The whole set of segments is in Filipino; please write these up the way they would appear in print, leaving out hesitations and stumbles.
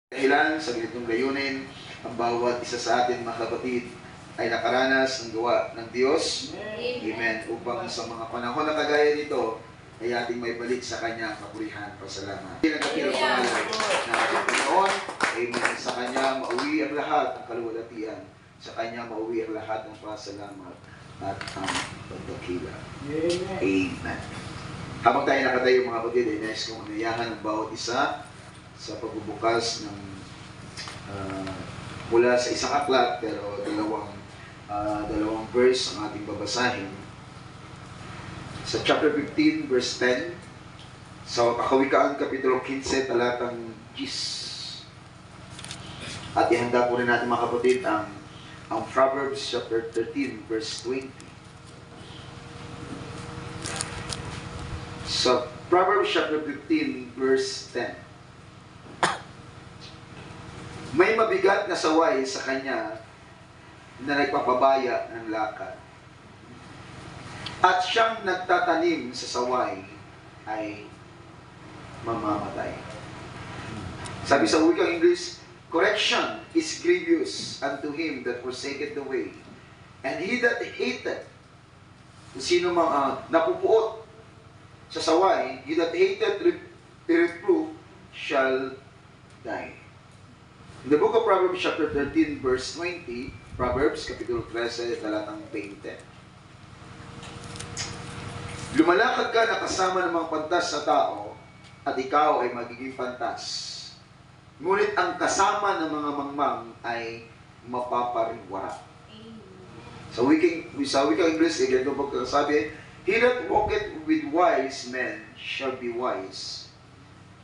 Dahilan sa ganitong layunin, ang bawat isa sa atin mga kapatid ay nakaranas ng gawa ng Diyos. Amen. Upang sa mga panahon na kagaya nito, ay ating may balik sa Kanya ang kapurihan, pasalamat. Hindi nagkakilap pangalan na ating Panginoon. Amen. Sa Kanya mauwi ang lahat ng kaluwalhatian. Sa Kanya mauwi ang lahat ng pasalamat at ang pagdakila. Amen. Habang tayo nakatayo mga kapatid, ay nais kong anayahan ng bawat isa sa pagbubukas ng mula sa isang aklat, pero dalawang verse ang ating babasahin. Sa chapter 15, verse 10, sa Kawikaan, Kapitulo 15, talatang 10. At ihanda po rin natin mga kapatid ang Proverbs chapter 13, verse 20. Sa Proverbs chapter 15, verse 10. May mabigat na saway sa kanya na nagpapabaya ng lakad. At siyang nagtatanim sa saway ay mamamatay. Sabi sa wikang English, correction is grievous unto him that forsaketh the way, and he that hateth, kung sino mang napupuot sa saway, he that hateth reproof shall die. In the book of Proverbs chapter 13 verse 20, Proverbs kapitulo 13 talatang 20. Lumalakad ka na kasama ng mga pantas sa tao, at ikaw ay magiging pantas. Ngunit ang kasama ng mga mangmang ay mapapariwara. Sa wikang English, ganito pagkasabi, he that walketh with wise men shall be wise,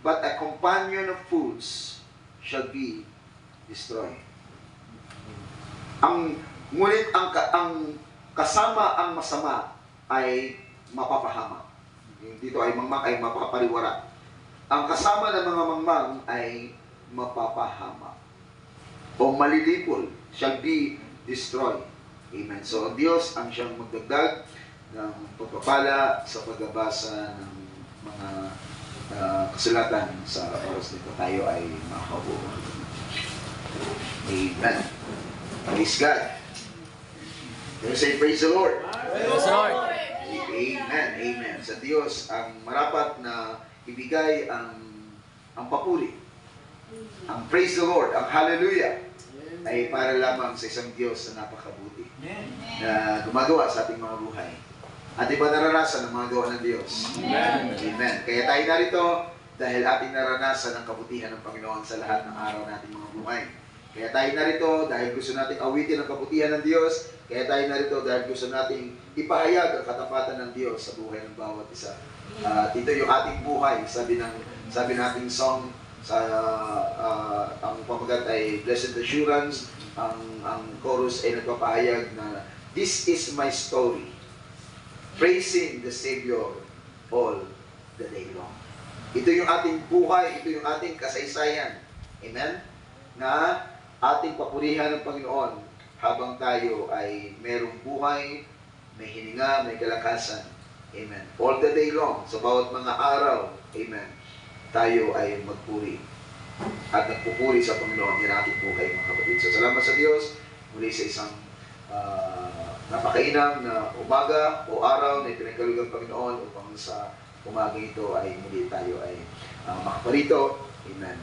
but a companion of fools shall be destroyed. Ngunit ang kasama ang masama ay mapapahama. Dito ay mangmang ay mapapariwara. Ang kasama ng mga mangmang ay mapapahama o malilipol, shall be destroyed. Amen. So, ang Diyos ang siyang magdagdag ng pagpapala sa pagbabasa ng mga kasulatan sa oras nito. Tayo ay makakaupo. Amen. Praise God. Can you say praise the Lord? Praise the Lord. Amen. Amen. Sa Diyos ang marapat na ibigay ang papuri. Ang praise the Lord, ang hallelujah, ay para lamang sa isang Diyos na napakabuti, na gumagawa sa ating mga buhay. At iba naranasan ang mga gawa ng Diyos. Amen. Amen. Kaya tayo narito dahil ating naranasan ang kabutihan ng Panginoon sa lahat ng araw nating mga buhay. Kaya tayo narito dahil gusto nating awitin ang kabutihan ng Diyos. Kaya tayo narito dahil gusto nating ipahayag ang katapatan ng Diyos sa buhay ng bawat isa. At ito yung ating buhay. Sabi nating song, ang pamagat ay Blessed Assurance. Ang chorus ay nagpapahayag na this is my story, praising the Savior all the day long. Ito yung ating buhay, ito yung ating kasaysayan. Amen? Na ating papurihan ng Panginoon habang tayo ay merong buhay, may hininga, may kalakasan. Amen. All the day long, sa bawat mga araw, amen, tayo ay magpuri at nagpupuri sa Panginoon din ating buhay, mga kapatid. So, salamat sa Diyos muli sa isang napakainam na umaga o araw na ipinagkaloob ng Panginoon upang sa umaga ito ay muli tayo ay makaparito. Amen.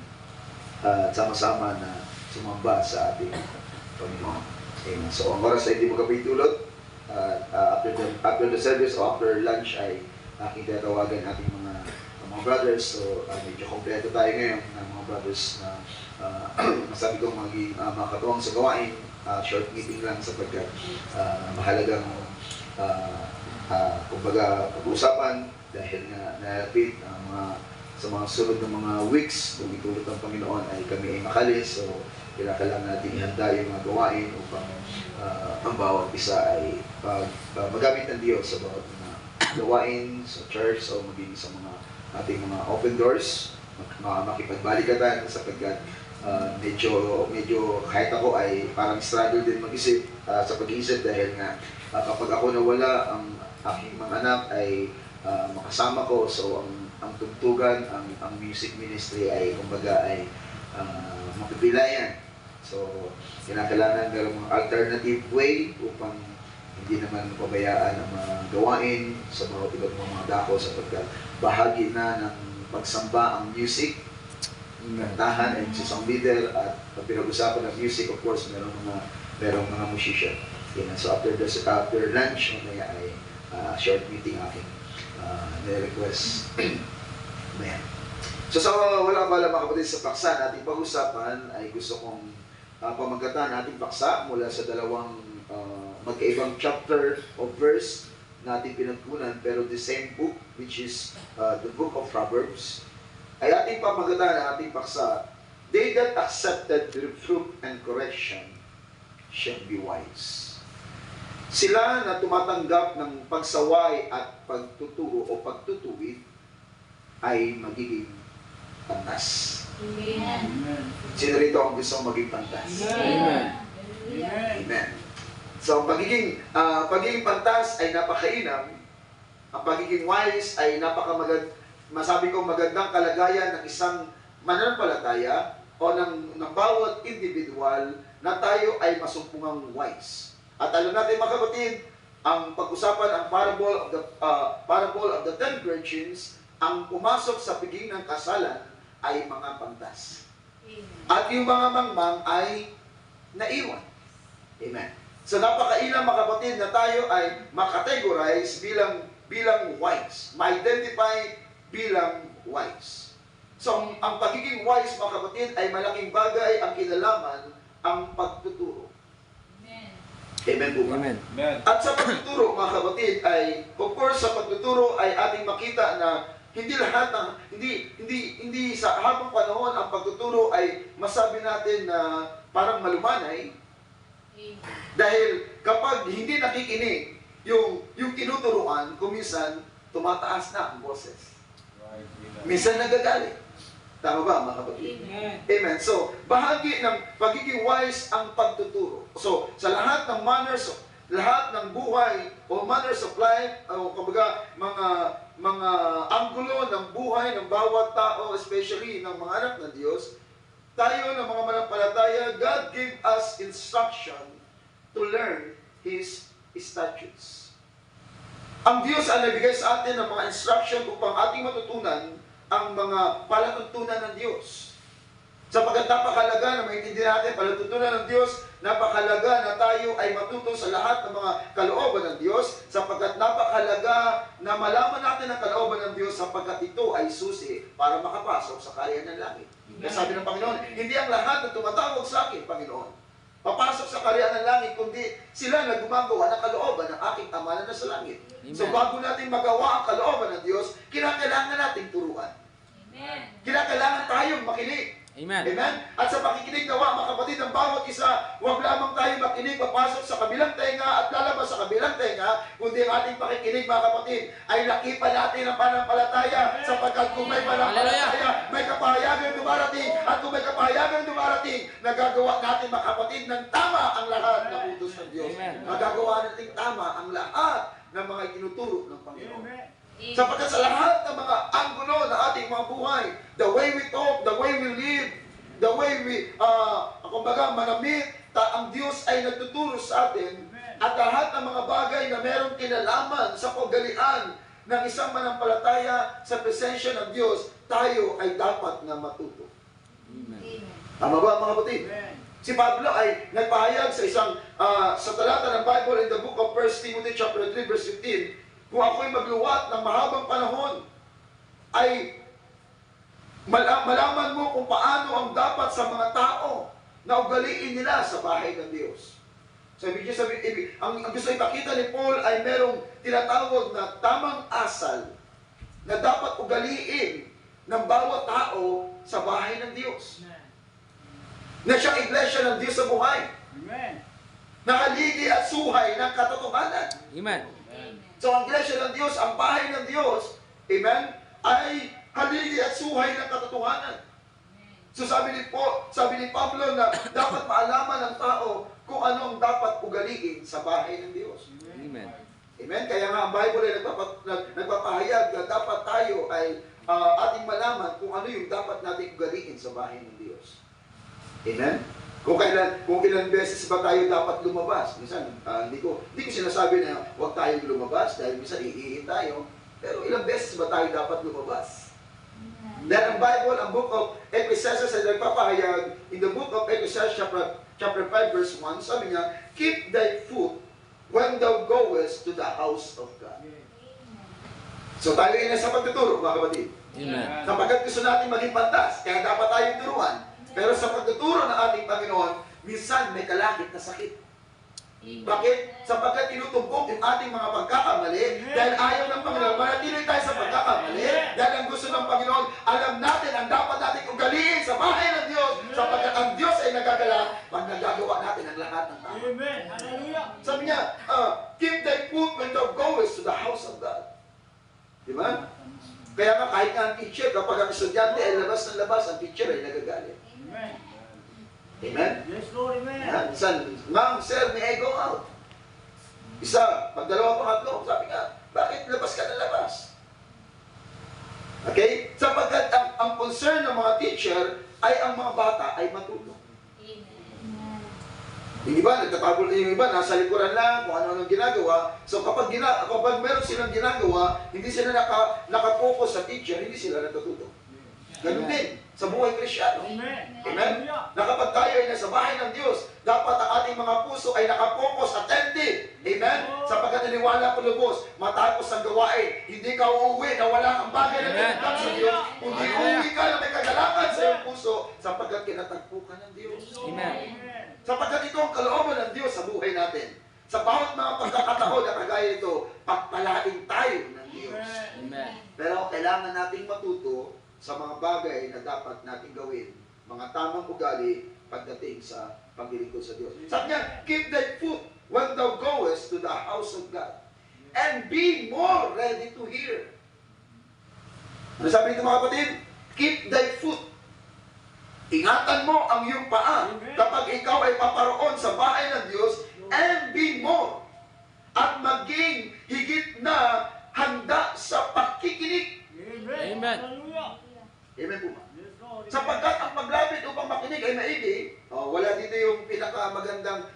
At sama-sama na sumamba sa ating Panginoon. Amen. So, ang oras ay hindi magkapitulot. After the service o after lunch ay aking tatawagan ating mga brothers. So, medyo kompleto tayo ngayon ng mga brothers na masabi kong maging makakatuwang sa gawain. Short meeting lang sapagkat mahalagang kumbaga pag-uusapan dahil nga nalapit sa mga sunod ng mga weeks kung itulot ng Panginoon ay kami ay makalis. So, kailangan natin ihanda yung mga gawain upang ang bawat isa ay magamit ng Diyos sa bawat mga gawain sa church o maging sa mga ating mga open doors, makipagbalikatan sapagkat medyo kahit ako ay parang struggle din mag-isip sa pag-iisip dahil nga kapag ako nawala, ang aking mga anak ay makasama ko. So ang tugtugan, ang music ministry ay kumbaga ay mapipilayan. So, kinakailangan merong mga alternative way upang hindi naman pabayaan ang mga gawain sa bawat iba't mga dako sapagkat bahagi na ng pagsamba ang music, kantahan and si song leader at pag pinag-usapan ng music, of course, merong mga musician. So after lunch, mamaya ay short meeting aking nire-request. Ayan. So wala mga kapatid sa paksa na ating pag-usapan ay gusto kong pamagatan ating paksa mula sa dalawang magkaibang chapter of verse na ating pinagkunan pero the same book which is the book of Proverbs ay ating pamagatan ang ating paksa. They that accepted reproof and correction shall be wise. Sila na tumatanggap ng pagsaway at pagtuturo o pagtutuwid ay magiging pantas. Amen. Sino rito ang gusto maging pantas? Amen. Amen. So, pagiging pantas ay napakainam. Ang pagiging wise ay masabi ko magandang kalagayan ng isang mananampalataya o ng bawat individual na tayo ay masumpungang wise. At alam natin mga kapatid, ang pag-usapan ang parable of the 10 virgins, ang pumasok sa piging ng kasalan ay mga pantas. At yung mga mangmang ay naiwan. Amen. So napakailang mga kapatid na tayo ay makategorize bilang wise, ma-identify bilang wise. So ang pagiging wise mga kapatid ay malaking bagay ang kinalaman ang pagtuturo. Amen po ba? Amen. At sa pagtuturo mga kapatid ay, of course sa pagtuturo ay ating makita na hindi lahat ng hindi sa habang panahon ang pagtuturo ay masabi natin na parang malumanay. Dahil kapag hindi nakikinig yung tinuturuan, kuminsan tumataas na ang boses. Minsan nagagalit. Tama ba mga kapatid? Amen. So, bahagi ng pagiging wise ang pagtuturo. So, sa lahat ng lahat ng buhay o manners of life, o kumbaga mga anggulo ng buhay ng bawat tao, especially ng mga anak ng Diyos, tayo ng mga manampalataya, God gave us instruction to learn His statutes. Ang Diyos ang nabigay sa atin ng mga instruction upang ating matutunan ang mga palatuntunan ng Diyos. Sapagkat napakalaga na maintindihan natin palatuntunan ng Diyos, napakalaga na tayo ay matuto sa lahat ng mga kalooban ng Diyos, sapagkat napakalaga na malaman natin ang kalooban ng Diyos sapagkat ito ay susi para makapasok sa kaharian ng langit. Kaya sabi ng Panginoon, hindi ang lahat na tumatawag sa akin, Panginoon, papasok sa kaharian ng langit, kundi sila na gumagawa ng kalooban ng aking Ama na nasa langit. Amen. So bago natin magawa ang kalooban ng Diyos, kinakailangan natin turuan. Amen. Kinakailangan tayong makinig. Amen. Amen? At sa pakikinig nawa, mga kapatid, ng bawat isa, huwag lamang tayo makinig, papasok sa kabilang tenga at lalabas sa kabilang tenga, kundi ang ating pakikinig, mga kapatid, ay lakipan natin ang panampalataya, sapagkat kung may panampalataya, may kapahayagan dumarating, at kung may kapahayagan dumarating, nagagawa natin, mga kapatid, ng tama ang lahat ng utos ng Diyos. Amen. Nagagawa natin tama ang lahat ng mga itinuturo ng Panginoon. Amen. Sapagkat sa lahat ng mga anggulo na ating mga buhay, the way we talk, the way we live, the way we, kumbaga, manamit, ang Diyos ay nagtuturo sa atin, at lahat ng mga bagay na merong kinalaman sa pagalian ng isang manampalataya sa presensya ng Diyos, tayo ay dapat na matuto. Amen. Tama ba mga kapatid? Si Pablo ay nagpahayag sa sa talata ng Bible in the book of 1 Timothy chapter 3 verse 15, kung ako'y magluwat ng mahabang panahon, ay malaman mo kung paano ang dapat sa mga tao na ugaliin nila sa bahay ng Diyos. Ang gusto ipakita ni Paul ay merong tinatawag na tamang asal na dapat ugaliin ng bawat tao sa bahay ng Diyos. Na siyang iglesia ng Diyos sa buhay. Amen. Nakaligi at suhay ng katotohanan. Amen. So ang iglesia ng Diyos, ang bahay ng Diyos, amen, ay haligi at suhay ng katotohanan. So sabi ni Pablo na dapat maalaman ng tao kung ano ang dapat ugaliin sa bahay ng Diyos. Amen. Amen? Kaya nga ang Bible ay nagpapahayag na dapat tayo ay ating malaman kung ano yung dapat natin ugaliin sa bahay ng Diyos. Amen? Kung ilang beses ba tayo dapat lumabas? Minsan, hindi ko sinasabi na huwag tayong lumabas dahil minsan iihi tayo. Pero ilang beses ba tayo dapat lumabas? Then ang Bible, ang book of Ecclesiastes ay nagpapahayag, in the book of Ecclesiastes chapter 5 verse 1, sabi niya, keep thy foot when thou goest to the house of God. So tayo ay nasa pagtuturo, mga kapatid. Amen. Sapagkat gusto natin maging pantas, kaya dapat tayong turuan. Pero sa pagtuturo ng ating Panginoon, minsan may kalakit na sakit. Bakit? Sapagkat tinutumbok yung ating mga pagkakamali dahil ayaw ng Panginoon. Manatili tayo sa pagkakamali dahil ang gusto ng Panginoon, alam natin ang dapat natin ugaliin sa bahay ng Diyos sapagkat ang Diyos ay nagagala pag nagagawa natin ang lahat ng tama. Amen. Hallelujah. Sabi niya, keep thy foot when thou goest to the house of God. Diba? Kaya nga kahit nga ang teacher, kapag ang estudyante ay labas ng labas, ang teacher ay nagagalit. Amen. Amen? Yes, Lord. Amen. Yan, ma'am, sir, may I go out? Isa, pag dalawa pangatlo, sabi nga, bakit labas ka ng labas? Okay? Sapagkat ang concern ng mga teacher ay ang mga bata ay matuto. Yung iba, nagtatabol na yung iba, nasa likuran lang, kung ano-ano ginagawa. So kapag meron silang ginagawa, hindi sila nakapokus sa teacher, hindi sila natututo. Ganun din sa buhay Kristyano. Amen. Amen? Na kapag tayo ay nasa bahay ng Diyos, dapat ang ating mga puso ay nakapokus, attentive. Amen? Sapagkat naniwala ko lubos, matapos ang gawain, hindi ka uuwi na wala kang bagay na pinagkat sa Diyos. Kundi uuwi ka na may kagalakan sa iyong puso, sapagkat kinatagpo ka ng Diyos. Amen. Sapagkat ito ang kalooban ng Diyos sa buhay natin. Sa bawat mga pagkakataon na kagaya ito, pagpalain tayo ng Diyos. Amen. Pero kailangan nating matuto sa mga bagay na dapat nating gawin, mga tamang ugali pagdating sa paglilingkod sa Diyos. Sabi niya, keep thy foot when thou goest to the house of God, and be more ready to hear. Ano sabi nito mga kapatid? Keep thy foot. Ingatan mo ang iyong paa kapag ikaw ay paparoon sa bahay ng Diyos, and be more. At maging higit na handa sa pakikinig. Amen. Amen. Hallelujah. Amen po ba? Yes, Lord. Sapagkat ang paglapit upang makinig ay maigi, wala dito yung pinakamagandang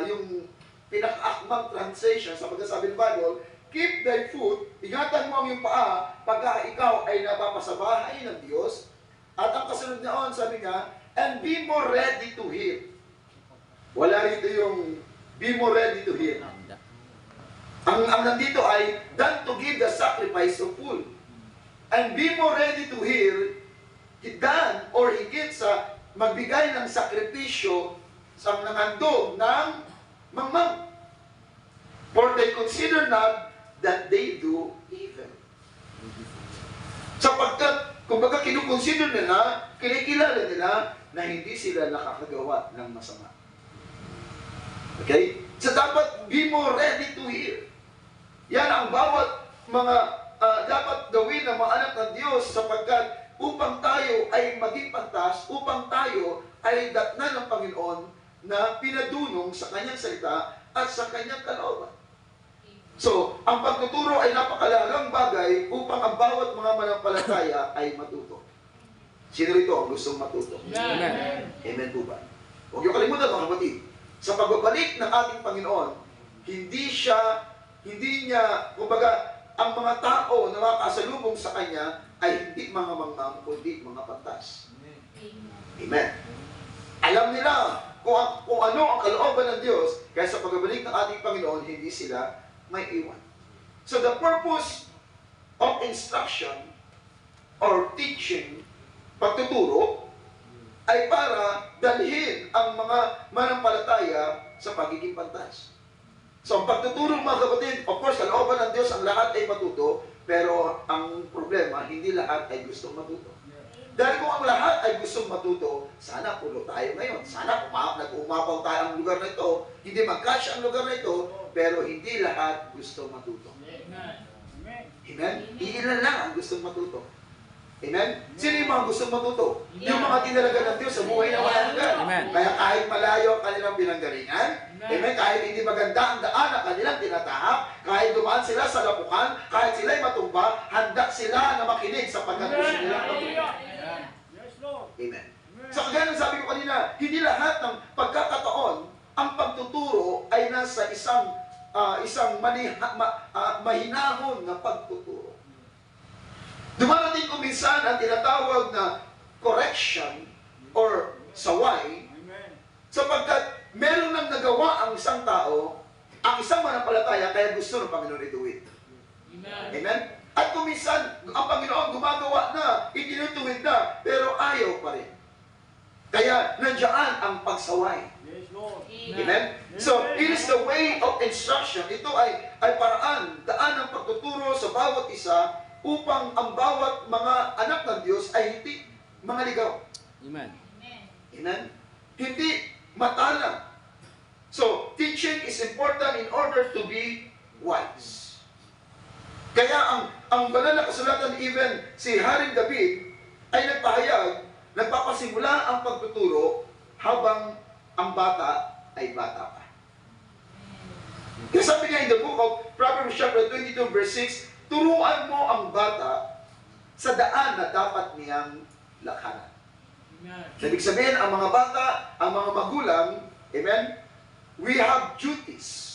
yung pinaka-akmang translation sa pagkasabi ng Bible, keep thy foot, ingatan mo ang iyong paa pagka ikaw ay napapasabahay ng Diyos, at ang kasunod niyaon, sabi nga, and be more ready to hear. Wala rito yung be more ready to hear. Ang nandito ay than to give the sacrifice of full. And be more ready to hear than or higit sa magbigay ng sakripisyo sa nangandog ng mangmang. For they consider not that they do evil. Sapagkat, kumbaga kinukonsider nila, kinikilala nila na hindi sila nakakagawa ng masama. Okay? So dapat be more ready to hear. Yan ang bawat mga dapat gawin ng mga anak ng Diyos sapagkat upang tayo ay maging pantas, upang tayo ay datnan ng Panginoon na pinadunong sa kanyang salita at sa kanyang kalooban. So, ang pagtuturo ay napakalagang bagay upang ang bawat mga manampalataya ay matuto. Sino rito ang gustong matuto? Amen. Amen po ba? Huwag niyo kalimutan mga kapatid, sa pagbabalik ng ating Panginoon, hindi niya, kumbaga, ang mga tao na makasalubong sa Kanya ay hindi mga mangmang, kundi mga pantas. Amen. Alam nila kung ano ang kalooban ng Diyos, kaya sa pagbabalik ng ating Panginoon, hindi sila may iwan. So the purpose of instruction or teaching, pagtuturo, ay para dalhin ang mga manampalataya sa pagiging pantas. So, ang pagtuturo mga kapatid, of course, kalooban ng Diyos, ang lahat ay matuto, pero ang problema, hindi lahat ay gustong matuto. Dahil kung ang lahat ay gustong matuto, sana pulo tayo ngayon. Sana nag-umapaw tayo ang lugar na ito, hindi mag-catch ang lugar na ito, pero hindi lahat gustong matuto. Amen. Amen? Iilan lang ang gustong matuto. Amen? Sino yung mga gustong matuto? Yung mga tinalaga ng Diyos sa buhay na walang hanggan. Amen. Kaya kahit malayo ang kanilang pinanggalingan, amen, kahit hindi maganda ang daan na kanilang tinatahak, kahit dumaan sila sa lapukan, kahit sila'y matumba, handa sila na makinig sapagkat gusto nilang matuto. Yes, Lord. Amen. So, isang mahinahon na pagtuturo. Dumarating ko minsan ang tinatawag na correction or saway, sapagkat meron nang nagawa ang isang tao, ang isang manampalataya, kaya gusto ng Panginoon ituwid. Amen? At kung minsan, ang Panginoon gumagawa na, itinutuwid na, pero ayaw pa rin. Kaya nandiyan ang pagsaway. Amen? So, it is the way of instruction. Ito ay paraan, daan ng pagtuturo sa bawat isa upang ang bawat mga anak ng Diyos ay hindi mga ligaw. Amen. Amen? Hindi matalang. So, teaching is important in order to be wise. Kaya ang banal na kasulatan, even si Haring David ay nagpahayag, nagpapasimula ang pagtuturo habang ang bata ay bata pa. Kaya sabi niya in the book of Proverbs chapter 22 verse 6, turuan mo ang bata sa daan na dapat niyang lakhanan. Ibig sabihin, ang mga bata, ang mga magulang, amen, we have duties.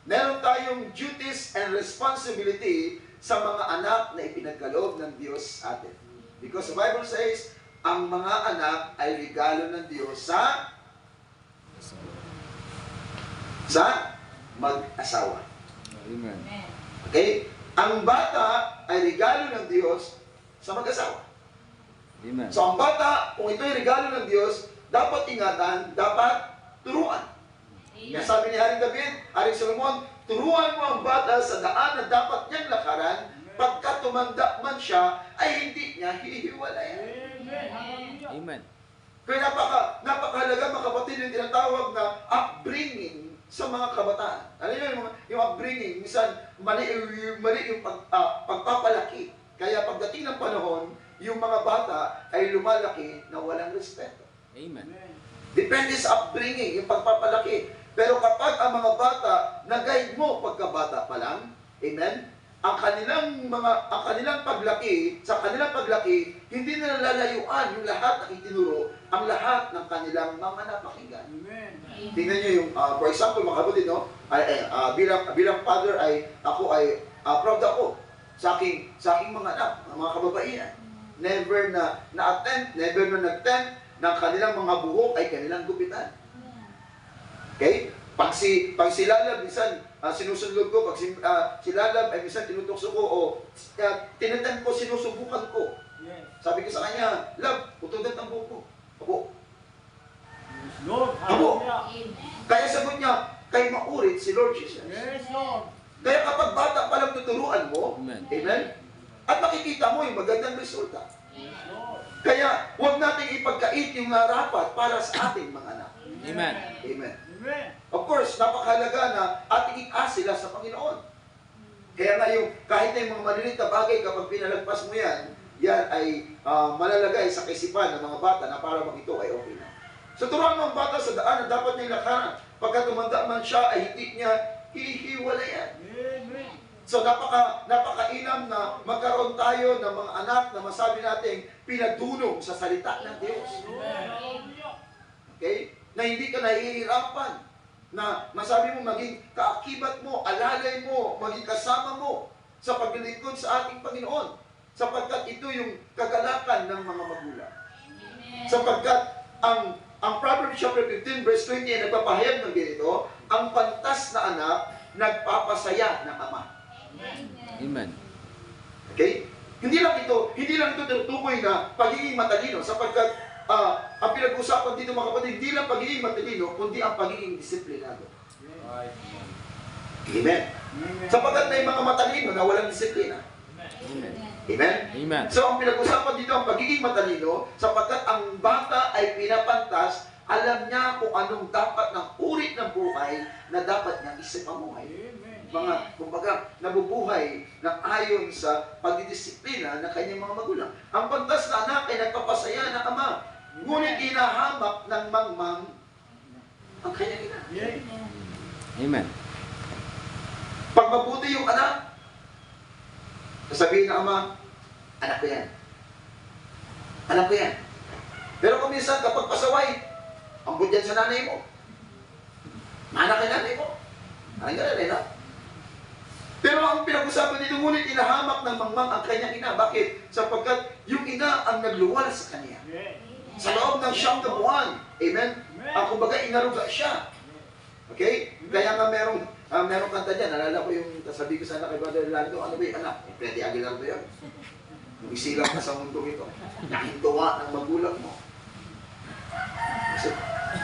Meron tayong duties and responsibility sa mga anak na ipinagkaloob ng Diyos sa atin. Because the Bible says, ang mga anak ay regalo ng Diyos sa mag-asawa. Amen. Okay? Ang bata ay regalo ng Diyos sa mag-asawa. Amen. So ang bata, kung ito ay regalo ng Diyos, dapat ingatan, dapat turuan. Kaya sabi ni Haring David, Haring Solomon, turuan mo ang bata sa daan na dapat niyang lakaran, pagka tumanda man siya, ay hindi niya hihiwalayan. Amen. Kaya napakahalaga mga kapatid yung tinatawag na upbringing sa mga kabataan. Ano yun, yung upbringing, minsan mali yung pagpapalaki. Kaya pagdating ng panahon, yung mga bata ay lumalaki na walang respeto. Amen. Depende sa upbringing, yung pagpapalaki. Pero kapag ang mga bata, na-guide mo pagkabata pa lang, amen, ang kanilang paglaki, sa kanilang paglaki, hindi na lalayuan yung lahat ng itinuro, ang lahat ng kanilang mga napakinggan. Amen. Tingnan nyo yung, for example, mga kapatid, no? Bilang father, ako ay proud ako sa aking mga anak, mga kababaihan. Never na na-attempt, never na nag-tempt ng kanilang mga buhok ay kanilang gupitan. Okay? Pag si Lalab, minsan sinusunod ko, pag si Lalab ay minsan tinutokso ko o tinatem ko, sinusubukan ko. Yes. Sabi ko sa kanya, Lab, utugat ang buhok ko. Abo. Yes, Lord. Abo. Hallelujah. Kaya sagot niya, kay maurit si Lord Jesus. Yes, Lord. Kaya kapag bata pa lang tuturuan mo, Amen. amen, at makikita mo yung magandang resulta. Yes, Lord. Kaya huwag nating ipagkait yung narapat para sa ating mga anak. Amen. Amen. Amen. Of course, napakahalaga na ating ias sila sa Panginoon. Kaya nga yung, kahit na yung mga maliliit na bagay, kapag pinalagpas mo yan ay malalagay sa kaisipan ng mga bata na para mag ito ay okay na. So turuan mo ang bata sa daan na dapat niyang lakaran. Pagka tumanda man siya, ay hindi niya hihiwalayan. Amen. So napakainam na magkaroon tayo ng mga anak na masabi natin pinadulong sa salita ng Diyos. Hallelujah. Okay? Na hindi ka nahihirapan. Na masabi mo maging kaakibat mo, alalay mo, maging kasama mo sa paglilingkod sa ating Panginoon. Sapagkat ito yung kagalakan ng mga magulang. Sapagkat ang Proverbs chapter 15 verse 20 ay nagpapahayag ng ganito, ang pantas na anak nagpapasaya ng ama. Amen. Okay? Hindi lang ito tinutukoy na pagiging matalino sapagkat ang pinag-usapan dito mga kapatid, hindi lang pagiging matalino, kundi ang pagiging disiplinado. Amen. Sapagkat may mga matalino na walang disiplina. Amen. Amen? Amen. So ang pinag-usapan dito ang pagiging matalino sapagkat ang bata ay pinapantas, alam niya kung anong dapat ng uri ng buhay na dapat niyang isipamuhay. Kumbaga, nabubuhay ng ayon sa pagdidisiplina ng kanyang mga magulang. Ang pantas na anak ay nagpapasaya ng ama, ngunit inahamak ng mangmang ang kanyang ina. Amen. Pag mabuti yung anak, sasabihin ng ama, anak ko yan. Anak ko yan. Pero kung minsan kapag pasaway, ambot yan sa nanay mo. Anak kay nanay mo. Anak ka nanay, no? Pero ang pinag-usapan dito, ngunit inahamak ng mangmang ang kanyang ina. Bakit? Sapagkat yung ina ang nagluwal sa kanya. Yes. Sa loob ng 9 na buwan. Amen? Ang kumbaga, inaruga siya. Okay? Kaya nga merong kanta dyan. Nalala ko yung sabi ko sana kay Brother Lando, ano ba yung anak? Freddy Aguilar ba yun? Yung isilang ka sa mundo ito. Nakintuwa ng magulang mo.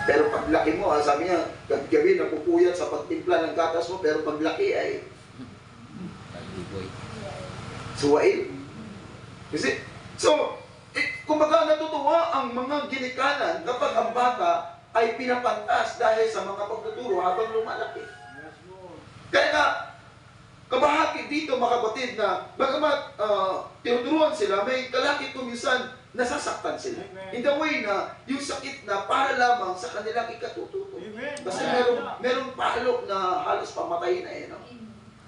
Pero paglaki mo, sabi niya, gabi napupuyat sa pagtimpla ng gatas mo, pero paglaki ay suwail. Kasi, so, kumbaga natutuwa ang mga ginikanan kapag ang bata ay pinapantas dahil sa mga pagtuturo habang lumalaki. Yes, Lord. Kaya nga, kabahagi dito mga kapatid na bagamat tinuturuan sila, may kalakit kung minsan nasasaktan sila. Amen. In the way na yung sakit na para lamang sa kanilang ikatututo. Amen. Kasi Hallelujah. merong palok na halos pamatay na eh. No?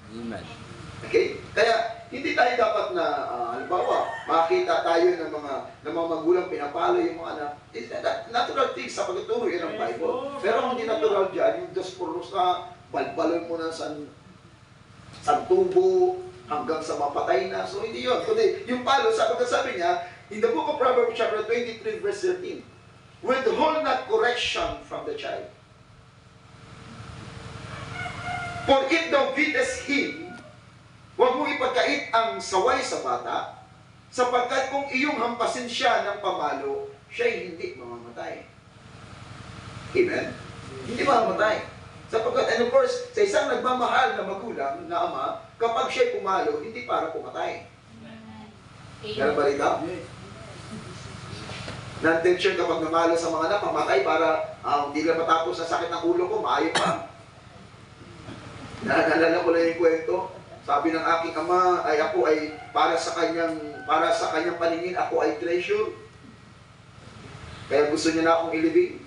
Amen. Okay? Kaya hindi tayo dapat na, halimbawa, makita tayo ng mga magulang pinapalo yung mga anak. It's a natural thing sa pagtuturo yan ng Bible. Pero ang hindi natural dyan, yung Diyos puros na balbalon mo na sa tubo hanggang sa mapatay na. So hindi yun. Kundi yung palo, sabi niya, in the book of Proverbs chapter 23 verse 13, withhold not correction from the child. For if thou beatest him, huwag mong ipagkait ang saway sa bata, sapagkat kung iyong hampasin siya ng pamalo, siya'y hindi mamamatay. Amen? Hindi mamamatay. Sapagkat, and of course, sa isang nagmamahal na magulang, na ama, kapag siya'y pumalo, hindi para pumatay. Kaya ba ito? Yes. Non-tension kapag namalo sa mga anak, pamatay para hindi lang matapos sa sakit ng ulo ko, maayo pa. Naalala ko lang yung kwento. Sabi ng aking ama ay ako ay para sa kanyang paningin ako ay treasure. Kaya gusto niya na akong ilibing.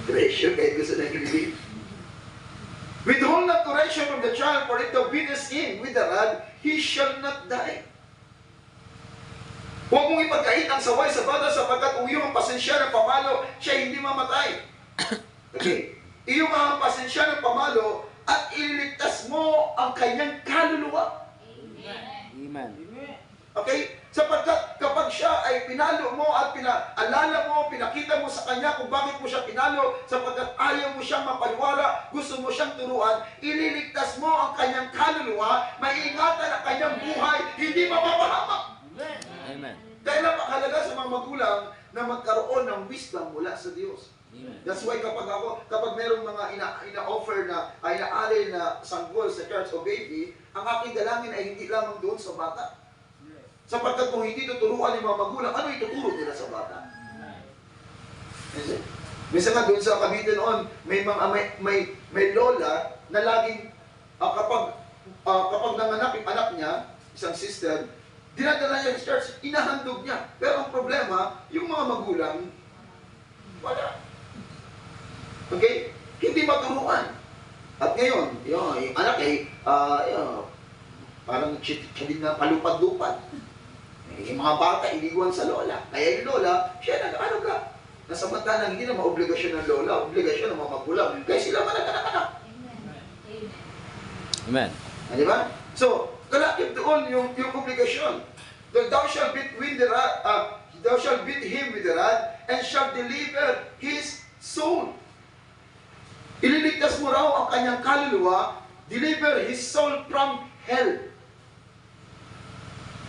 Treasure, kaya gusto niya ilibing. Withhold not correction from the child, for if thou beatest him with the rod, he shall not die. Huwag mong ipagkait ang saway sa bata sapagkat kung iyong hampasin siya ng pamalo, siya hindi mamatay. Okay? Iyong hampasin siya ng pamalo at ililigtas mo ang kanyang kaluluwa. Amen. Amen. Okay? Sapagkat kapag siya ay pinalo mo at pinaalala mo, pinakita mo sa kanya kung bakit mo siya pinalo, sapagkat ayaw mo siyang mapaniwala, gusto mo siyang turuan, ililigtas mo ang kanyang kaluluwa, maiingatan ang kanyang buhay, hindi mapapahamak. Amen. Amen. Dahil napakahalaga sa mga magulang na magkaroon ng wisdom mula sa Diyos. Amen. That's why kapag merong mga ina-offer na, inaalay na sanggol sa church o baby, ang aking dalangin ay hindi lamang doon sa bata. Yes. Sapagkat kung hindi tuturuan ng mga magulang, ano ituturo nila sa bata? Minsan nga doon sa Cavite noon, may lola na laging kapag nanganak yung anak niya, isang sister, dinadala niya sa church, inahandog niya. Pero ang problema, yung mga magulang, wala. Okay? Hindi maturuan. At ngayon, yung anak ay, parang chitchilin na palupad-lupad. Yung mga bata, iniwan sa lola. Kaya yung lola, siya nag-ano ka. Nasamantalang hindi na maobligasyon ng lola, obligasyon ng mga magulang. Kaya sila manag-anak-anak. Amen. Di ba? So, kalakip doon yung obligasyon. Thou shalt beat him with the rod, and shall deliver his soul. Ililigtas mo raw ang kanyang kaluluwa, deliver his soul from hell.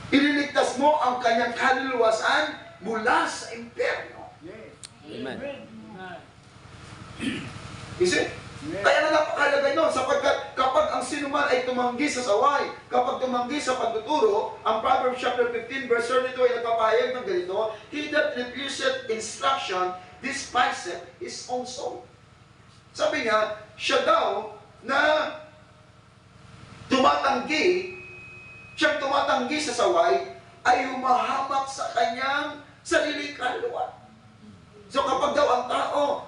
Ililigtas mo ang kanyang kaluluwa saan? Mula sa impyerno. Yes. Amen. Amen. You see? Kaya na napakahalaga yun, sapagkat kapag ang sinuman ay tumanggi sa saway, kapag tumanggi sa pagtuturo, ang Proverbs chapter 15 verse 32 ay nagpapahayag ng ganito, he that refuseth instruction despiseth his own soul. Sabi nga, siya daw na siyang tumatanggi sa saway, ay humahamak sa kanyang sariling kaluluwa. So kapag daw ang tao,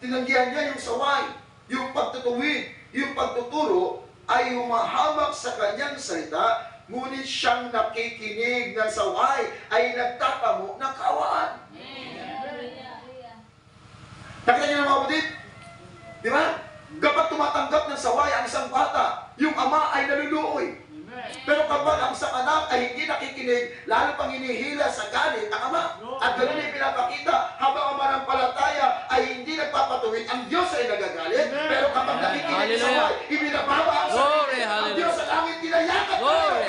tinanggihan niya yung saway, yung pagtutuwid, yung pagtuturo, ay humahamak sa kanyang salita, ngunit siyang nakikinig ng saway, ay nagtatamo ng kaawaan. Nakita niyo mga kapatid? Di ba? Kapag tumatanggap ng saway ang isang bata, yung ama ay naluluoy. Amen. Pero kapag ang isang anak ay hindi nakikinig, lalo pang hinihila sa galit ang ama. At ganoon ay pinapakita, habang ang manampalataya ay hindi nagpapatuwid, ang Diyos ay nagagalit. Pero kapag nakikinig sa Hallelujah. saway, ibinababa ang sarili. Glory, Ang hallelujah. Diyos sa langit, tinayakap tayo. Glory.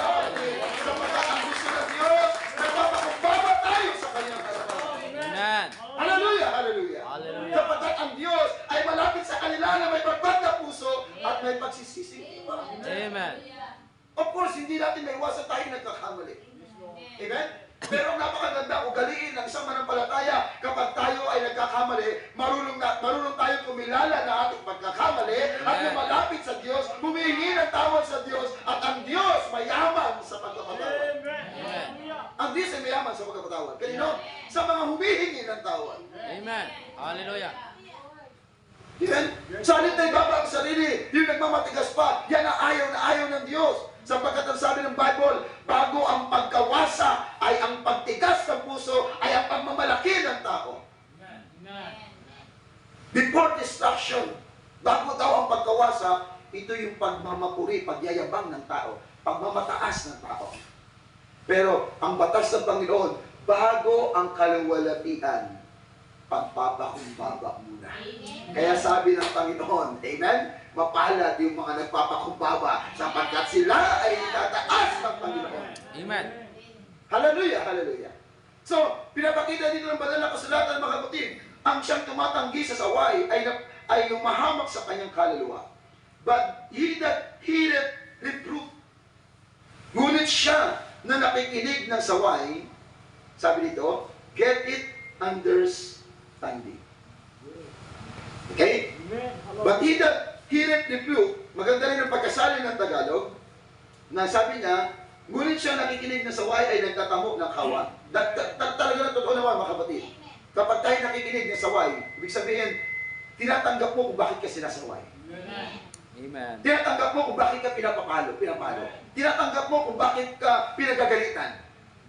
Sapagkat ang gusto ng Diyos, nagpapakumbaba tayo sa kanyang harapan. Amen. Hallelujah, hallelujah. Hallelujah. Sapagkat ang Diyos ay malapit sa kanila na may pagbag na puso at may pagsisising iba. Amen. Of course, hindi natin maiwasan tayo nagkakamali. Amen? Pero ang napakaganda ugaliin ng isang manampalataya, kapag tayo ay nagkakamali, marunong tayo kumilala na ating pagkakamali at lumalapit sa Diyos, humihingi ng tawad sa Diyos, at ang Diyos mayaman sa pagkapatawad. Amen. Ang Diyos ay mayaman sa pagkapatawad. Kanino? Sa mga humihingi ng tawad. Amen. Hallelujah. Amen? Sa halip na ibaba ang sarili, yung nagmamatigas pa, yan ang ayaw ng Diyos. Sapagkat ang sabi ng Bible, bago ang pagkawasa ay ang pagtigas ng puso, ay ang pagmamalaki ng tao. Before destruction, bago daw ang pagkawasa, ito yung pagmamapuri, pagyayabang ng tao, pagmamataas ng tao. Pero ang batas ng Panginoon, bago ang kaluwalhatian, pagpapakumbaba muna. Kaya sabi ng Panginoon, amen? Mapalad yung mga nagpapakumbaba sapagkat sila ay tataas ng Panginoon. Amen. Hallelujah, hallelujah. So, pinapakita dito ng banal na kasulatan, mga kapatid, ang siyang tumatanggi sa saway ay lumahamak sa kanyang kaluluwa. But he that heareth reproof, ngunit siya na nakikinig ng saway, sabi dito, get it understanding. Okay? But he that heareth reproof, maganda rin ang pagkasali ng Tagalog, na sabi niya, ngunit siya nakikinig ng saway ay nagtatamok ng kawan. Talaga na totoo naman, mga kapatid. Kapag tayo nakikinig ng saway, ibig sabihin, tinatanggap mo kung bakit ka sinasaway. Amen. Tinatanggap mo kung bakit ka pinapalo. Tinatanggap mo kung bakit ka pinagagalitan.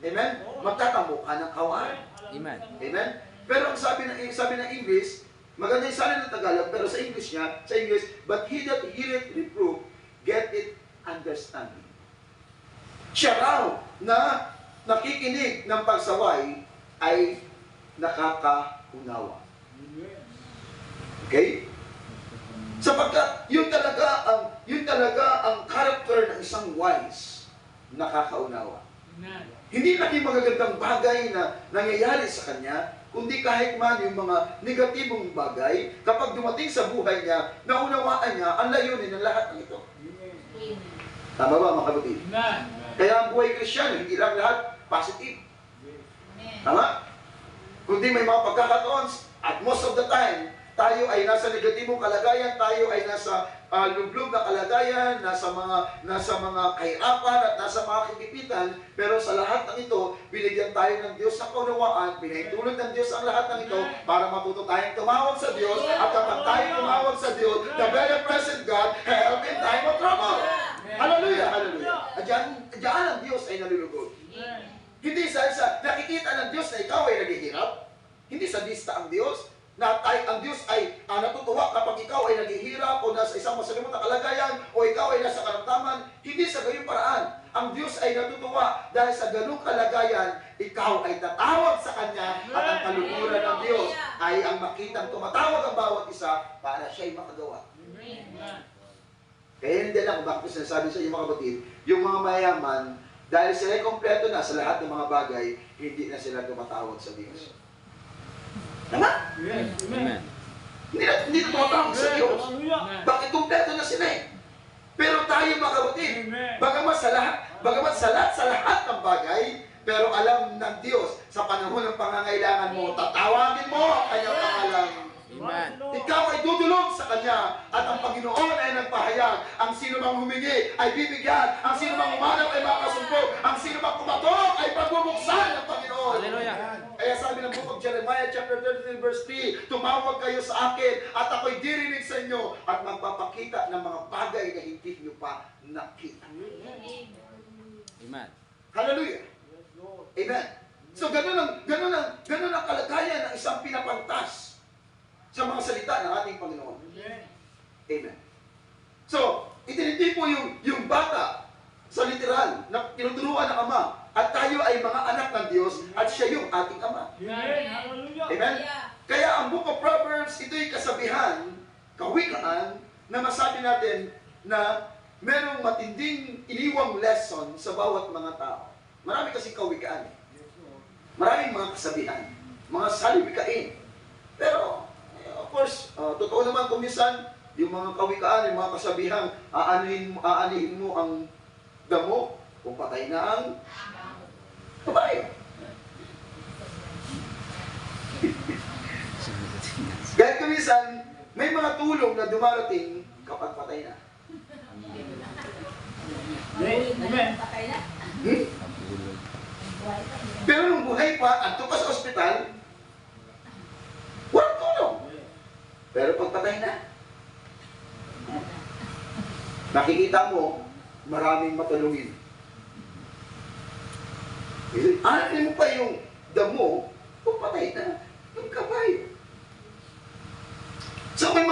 Amen? Magtatamok ka ng kawan. Amen. Amen? Pero ang sabi ng English, maganda yung salin ng Tagalog, pero sa English, but he that heareth reproof, get it understanding. Siya raw na nakikinig ng pagsaway ay nakakaunawa. Okay? Sapagkat yun talaga ang character ng isang wise, nakakaunawa. Hindi naging magagandang bagay na nangyayari sa kanya, kundi kahit man yung mga negatibong bagay, kapag dumating sa buhay niya, naunawaan niya ang layunin ng lahat ng ito. Tama ba, mga kapatid? Kaya ang buhay Kristyano, hindi lang lahat positive. Tama? Kundi may mga pagkakataon, at most of the time, tayo ay nasa negatibong kalagayan, tayo ay nasa lublog na kalagayan, nasa mga kahirapan at nasa mga kikipitan, pero sa lahat ng ito, binigyan tayo ng Diyos ng kaunawaan, pinahintulot ng Diyos ang lahat ng ito para matuto tayong tumawag sa Diyos, at kapag tayo tumawag sa Diyos, the very present God help in time of trouble. Hallelujah, hallelujah. At diyan ang Diyos ay nalulugod. Hindi sa nakikita ng Diyos na ikaw ay naghihirap, hindi sadista ang Diyos, na ang Diyos ay natutuwa kapag ikaw ay naghihirap o nasa isang masalimuot na kalagayan o ikaw ay nasa karamdaman. Hindi sa gayong paraan. Ang Diyos ay natutuwa dahil sa ganung kalagayan, ikaw ay tatawag sa Kanya at ang kaluguran ng Diyos ay ang makitang tumatawag ang bawat isa para siya'y makagawa. Kaya hindi lang bakit ko sinasabi sa inyo, mga kapatid, yung mga mayaman, dahil sila ay kompleto na sa lahat ng mga bagay, hindi na sila tumatawag sa Diyos. Tama? Amen. Hindi na tumatawag sa Diyos. Bakit kumpleto na sila eh? Pero tayo, mga kapatid, bagamat sa lahat ng bagay, pero alam ng Diyos, sa panahon ng pangangailangan mo, tatawagin mo ang kanyang pangalan. Amen. Ikaw ay dudulog sa Kanya at ang Panginoon ay nagpahayag. Ang sino mang humingi ay bibigyan. Ang sino mang umanap ay makasumpong. Ang sino mang kumatok ay pagbubuksan ng Panginoon. Hallelujah. Kaya sabi ng book of Jeremiah chapter 33 verse 3, tumawag kayo sa akin at ako'y dirinig sa inyo at magpapakita ng mga bagay na hindi nyo pa nakita. Amen. Hallelujah. Amen. So ganun ang kalagayan ng isang pinapantas sa mga salita ng ating Panginoon. Amen. at siya yung ating Ama. Amen. Hallelujah. Amen? Kaya ang Book of Proverbs, ito'y kasabihan, kawikaan, na masabi natin na merong matinding iniwang lesson sa bawat mga tao. Marami kasi kawikaan. Maraming mga kasabihan, mga salibikain. Pero, of course, totoo naman kung minsan, yung mga kawikaan, yung mga kasabihan, aanihin mo ang damo kung patay na ang kabayo. Kahit kung minsan, may mga tulong na dumarating kapag patay na. Amen. Hmm? Pero nung buhay pa, anto pa sa ospital, walang tulong. Pero pag patay na, nakikita mo, maraming matulungin. Ano mo pa yung damo, kung patay na, yung kabayo. So may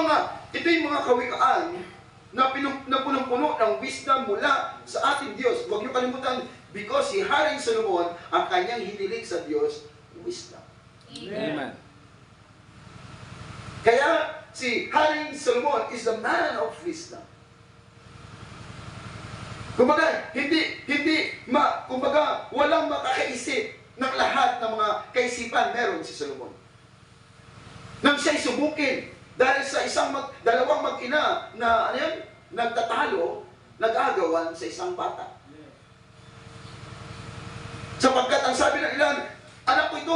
ito yung mga kawikaan na punong-puno ng wisdom mula sa ating Diyos. Huwag niyo kalimutan, because si Haring Solomon, ang kanyang hiniling sa Diyos, wisdom. Amen. Kaya si Haring Solomon is the man of wisdom. Kumbaga, kumbaga, walang makakaisip ng lahat ng mga kaisipan meron si Solomon. Nang siya'y subukin, dahil sa dalawang mag-ina na nagtatalo, nag-agawan sa isang bata. Sapagkat ang sabi ng ilan, anak ko ito,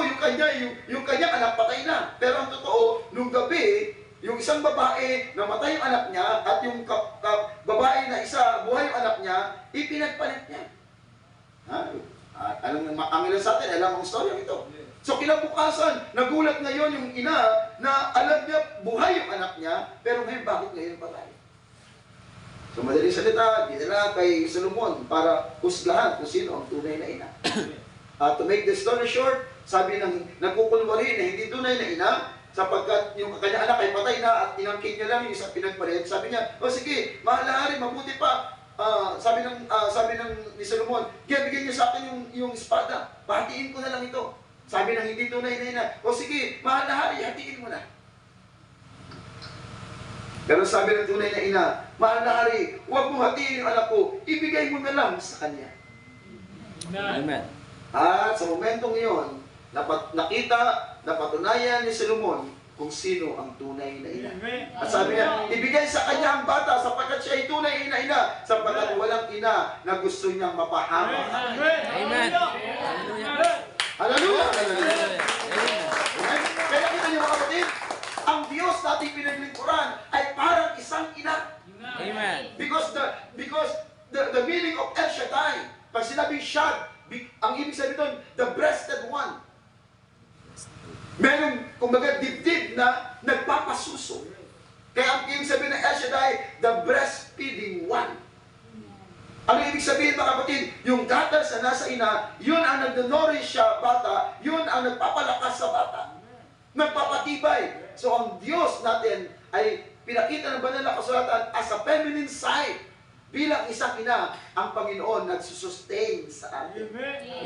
yung kanyang anak patay na. Pero ang totoo, nung gabi, yung isang babae, namatay yung anak niya, at yung babae na isa, buhay yung anak niya, ipinagpalit niya. Ang ilan sa atin, alam ang story ito. So kinabukasan, nagulat ngayon yung ina na alam niya buhay yung anak niya, pero ngayon bakit ngayon patay? So madaling salita, dinala kay Solomon para husgahan kung sino ang tunay na ina. To make the story short, sabi ng nagkukunwari na hindi tunay na ina, sapagkat yung kanyang anak ay patay na at inangkin niya lang yung isang pinagpalit. Sabi niya, sige, mahal na hari, mabuti pa. Sabi ng ni Solomon, bigyan niyo sa akin yung espada, bahatiin ko na lang ito. Sabi ng hindi tunay na ina, sige, mahal na hari, hatiin mo na. Pero sabi ng tunay na ina, mahal na hari, huwag mo hatiin yung anak ko, ibigay mo na lang sa kanya. Amen. At sa momentong iyon, napatunayan ni Solomon kung sino ang tunay na ina. At sabi niya, ibigay sa kanya ang bata sapagkat siya ay tunay na ina, sapagkat walang ina na gusto niyang mapahamak. Amen. Hallelujah! Hallelujah! Amen. Kaya kita niyo mga kapatid, ang Diyos natin pinaglingkuran ay parang isang ina. Amen. Because the meaning of El Shaddai, pag sinabing Shad, ang ibig sabihin doon, the breasted one. Meron, kumbaga, dibdib na nagpapasuso. Kaya ang ibig sabihin ng El Shaddai, the breastfeeding one. Ano ibig sabihin mga kapatid? Yung gatas na nasa ina, yun ang nag-nourish sa bata, yun ang nagpapalakas sa bata. Nagpapatibay. So ang Diyos natin ay pinakita ng banal na kasulatan as a feminine side. Bilang isang ina, ang Panginoon nagsusustain sa atin.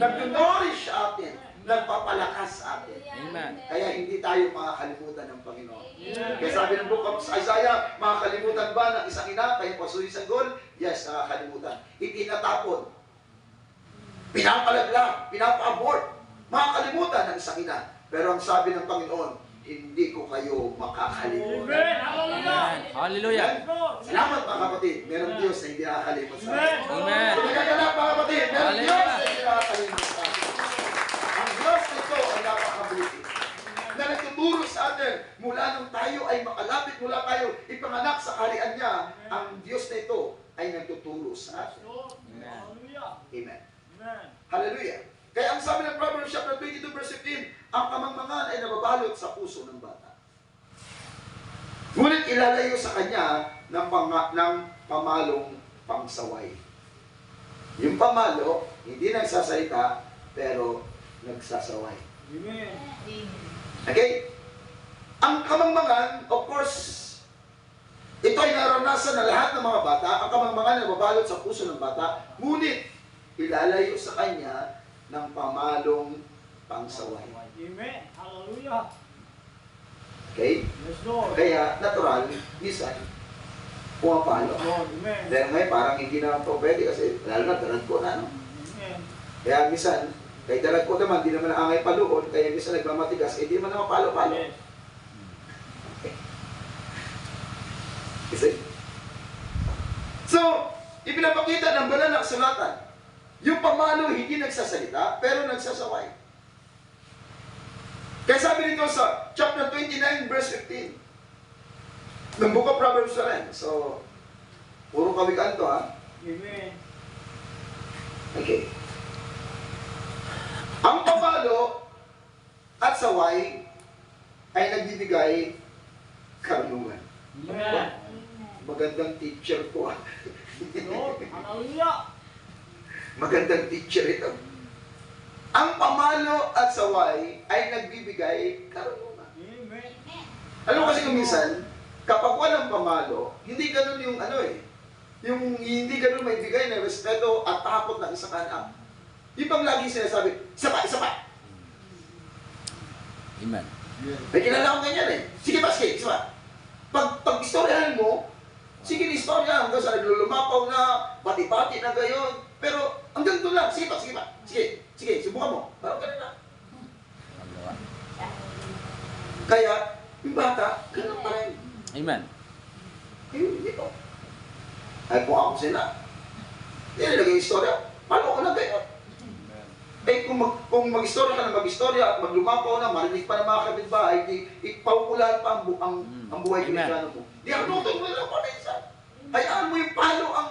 Nag-nourish sa atin. Nagpapalakas sa atin. Amen. Kaya hindi tayo makakalimutan ng Panginoon. Kaya sabi ng Book of Isaiah, makakalimutan ba ng isang ina kayong pasuloy sa gol? Yes, nakakalimutan. Itinatapon. Pinapalaglag, pinapa-abort. Makakalimutan ng isang ina. Pero ang sabi ng Panginoon, hindi ko kayo makakalimutan. Amen. Hallelujah. Salamat mga kapatid. Merong Diyos na hindi nakakalimot sa atin. Amen. Nagkagalap mga kapatid. Merong Hallelujah. Diyos na hindi nakakalimot sa atin. Ang Diyos nito ay napakabuti. Na nagtuturo sa atin mula nung tayo ay makalapit, mula tayo ipanganak sa kaharian niya, ang Diyos na ito ay nagtuturo sa atin. Amen. Hallelujah. Kaya ang sabi ng Proverbs chapter 22 verse 15, ang kamangmangan ay nababalot sa puso ng bata. Ngunit ilalayo sa kanya ng pamalong pangsaway. Yung pamalo, hindi nagsasalita, pero nagsasaway. Okay? Ang kamangmangan, of course, ito ay naranasan ng lahat ng mga bata. Ang kamangmangan ay nababalot sa puso ng bata, ngunit ilalayo sa kanya ng pamalong pangsaway. Amen. Hallelujah. Okay? Yes, Lord. Kaya, natural, minsan, pumapalo. Lord. Amen. Dahil ngayon, parang hindi na po pwede kasi, lalo na, dalag ko na, no? Amen. Kaya minsan, kahit dalag ko naman, di naman naangay paluon, kaya minsan nagmamatigas, eh, di naman na mapalo-palo. Yes. Kasi, so, ipinapakita ng banal na kasulatan, yung pamalo hindi nagsasalita, pero nagsasaway. Kaya sabi nito sa chapter 29, verse 15, ng Book of Proverbs na rin. So, puro kawikan to, ha? Amen. Okay. Ang pamalo at saway ay nagbibigay karunungan. Amen. Magandang teacher ko, ha? Lord. Hallelujah. Magandang teacher ito. Ang pamalo at saway ay nagbibigay karunungan. Amen. Alam mo kasi kung minsan, kapag walang pamalo, hindi ganun yung ano eh. Yung hindi ganun may bigay ng respeto at takot ng isang anak. Yung bang lagi sinasabi, isa pa, isa pa. Amen. May kilala akong ganyan eh. Sige pa, sige, isa pa. Pag istoryahan mo, sige ni istorya hanggang sa naglulumapaw na, bati-bati na gayon. Pero hanggang doon lang, sige pa, sige pa. Sige, sige, subukan mo. Parang ganun na. Kaya, yung bata, ganun pa rin. Amen. Hindi ko. Ay kung ako sila. Hindi nilagay yung istorya. Paano ko na gayon? Eh kung mag-istorya ka na mag-istorya at maglumapaw na, marinig pa ng mga kapitbahay, ipaukulan pa ang buhay Kristiyano mo. Di ang nutong mo lang pa rin isa. Hayaan mo yung palo ang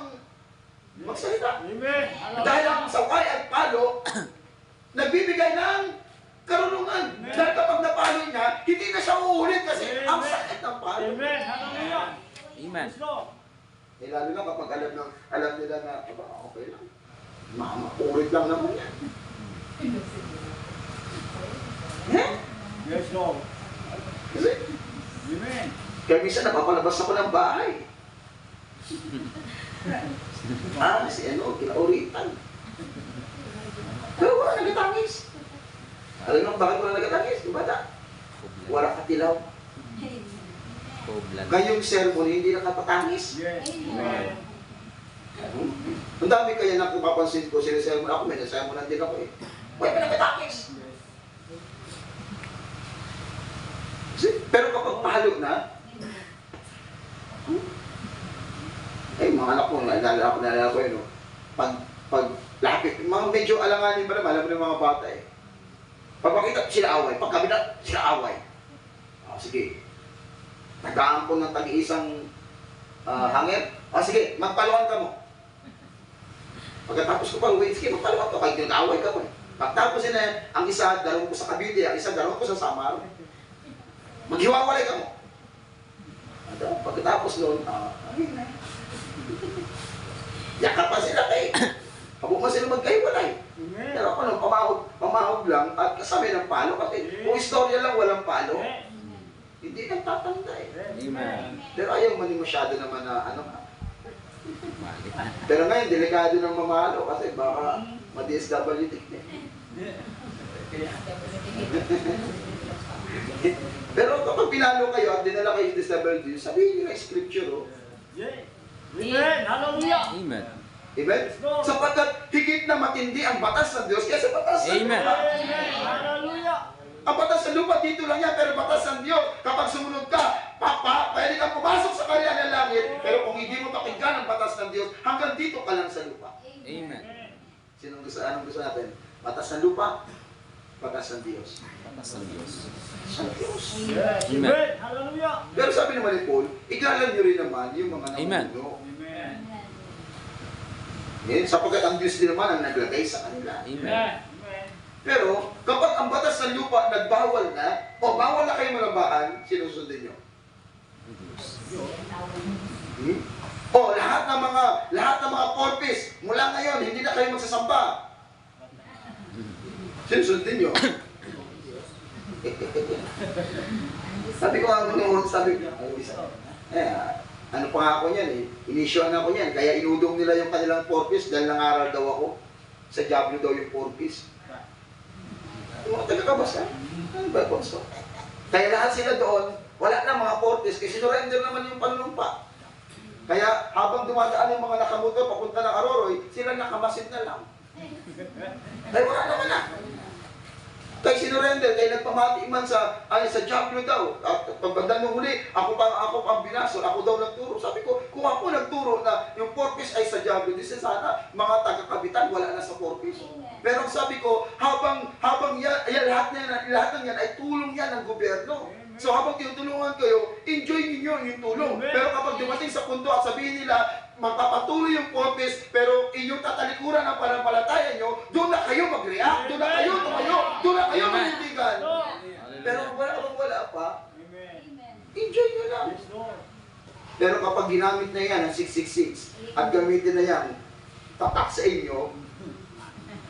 magsalita. Amen. Dahil ang saway at palo, nagbibigay ng karunungan. Amen. Dahil kapag napalo niya, hindi na siya uulit kasi Amen. ang sakit ng palo. Amen. Hallelujah. Amen. Yes, Lord. Eh, lalo na kapag alam nila na, aba, okay lang. Ulit lang naman yan. Eh? Yes, Lord. Kasi, Amen. kaya minsan napapalabas ako ng bahay. Si ano, kinauritan. Pero wala nagatangis. Alam mo bakit wala nagatangis? Di ba da? Wala katilaw. Poblan. Ngayong sermon, hindi nakapatangis. Yes. Amen. Ang dami kaya na kung papansin ko, sinasermon ako, may nasermonan din ako eh. Wala ka nagatangis. Pero kapag palo na, eh, mga anak ko, naalala ko yun, no? Pag lapit, mga medyo alanganin pa naman, alam mo ng mga bata eh. Pag makita, sila away. Pag kabila, sila away. Sige. Nag-aampon ng tag-iisang hangin. Sige, magpaluan ka mo. Pagkatapos ko pa, wait, sige, magpaluan ka. Pag nag-away ka mo eh. Pagtapos na ang isa, dalawang ko sa Cavite, ang isa, dalawang ko sa Samar. Maghiwawalay ka mo. Pagkatapos noon, yakap pa sila kay. Habang pa sila magkahiwalay. Amen. Pero ako nung pamahog lang at kasama ng palo kasi kung istorya lang walang palo, hindi nagtatanda eh. Amen. Pero ayaw man masyado naman na ano. Mali. Pero ngayon, delikado ng mamalo kasi baka ma-DSWD. Pero kapag pinalo kayo at dinala kayo yung DSWD, sabihin nyo na scripture, oh. Yes. Amen. Hallelujah. Amen. Amen? Sapagkat higit na matindi ang batas ng Diyos kaysa batas ng Amen. lupa. Amen. Hallelujah. Ang batas ng lupa dito lang yan, pero batas ng Diyos. Kapag sumunod ka, pwede kang pumasok sa karya ng langit, pero kung hindi mo pakinggan ang batas ng Diyos, hanggang dito ka lang sa lupa. Amen. Anong gusto natin? Batas ng lupa, batas ng Diyos. Patas ng Diyos. Sa Diyos. Yes. Amen. Amen. Hallelujah. Pero sabi naman ni Paul, igalan nyo rin naman yung mga Amen. namuno. Amen. Sapagkat ang Diyos din naman ang naglagay sa kanila. Amen. Amen. Pero kapag ang batas ng lupa nagbawal na, o bawal na kayo malambahan, sinusundin nyo. O lahat ng mga porpis, mula ngayon, hindi na kayo magsasamba. Sinusundin nyo. Sabi ko nga noon, ano pa nga ako niyan eh, inisyoan ako niyan, kaya inudong nila yung kanilang porpis dahil nangaral daw ako. Sa Diablo daw yung porpis. Mga taga-kabas, ano ba, Bonso? Kaya lahat sila doon, wala na mga portes, kasi surrender naman yung panunumpa. Kaya habang dumadaan yung mga nakamotor papunta ng Aroroy, sila nakamasid na lang. Ay, wala naman na. Kaya sinurrender, kaya nagpamati man sa Diablo daw. At pagbanda nung huli, ako pang binasol, ako daw nagturo. Sabi ko, kung ako nagturo na yung purpose ay sa Diablo, di sana mga taga-kapitan wala na sa purpose. Pero sabi ko, habang lahat ng yan ay tulong yan ng gobyerno. So habang tinutulungan kayo, enjoy ninyo yung tulong. Pero kapag dumating sa punto at sabihin nila, magpapatuloy yung purpose, pero inyong tatalikuran ang panampalataya nyo, doon na kayo mag-react, doon na kayo tumayo, doon na kayo manindigan. Pero wala pa, enjoy nyo lang. Pero kapag ginamit na yan ang 666 at gamitin na yan, tatak sa inyo,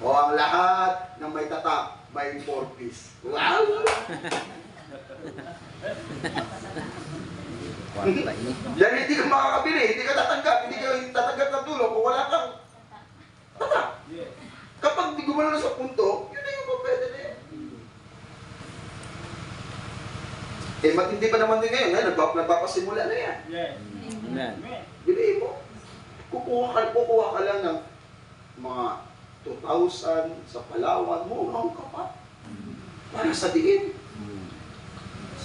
o ang lahat ng may tatak, may purpose. Wow! Yan hindi ka makakabili, hindi ka tatanggap ng tulong kung wala kang tatak. Kapag di gumano na sa punto, yun na yung pwede na yan. Eh, matindi pa naman din ngayon, nagpapasimula na yan. Amen. Biliin mo, kukuha ka lang ng mga 2,000 sa Palawan, murang ka pa. Para sa diin.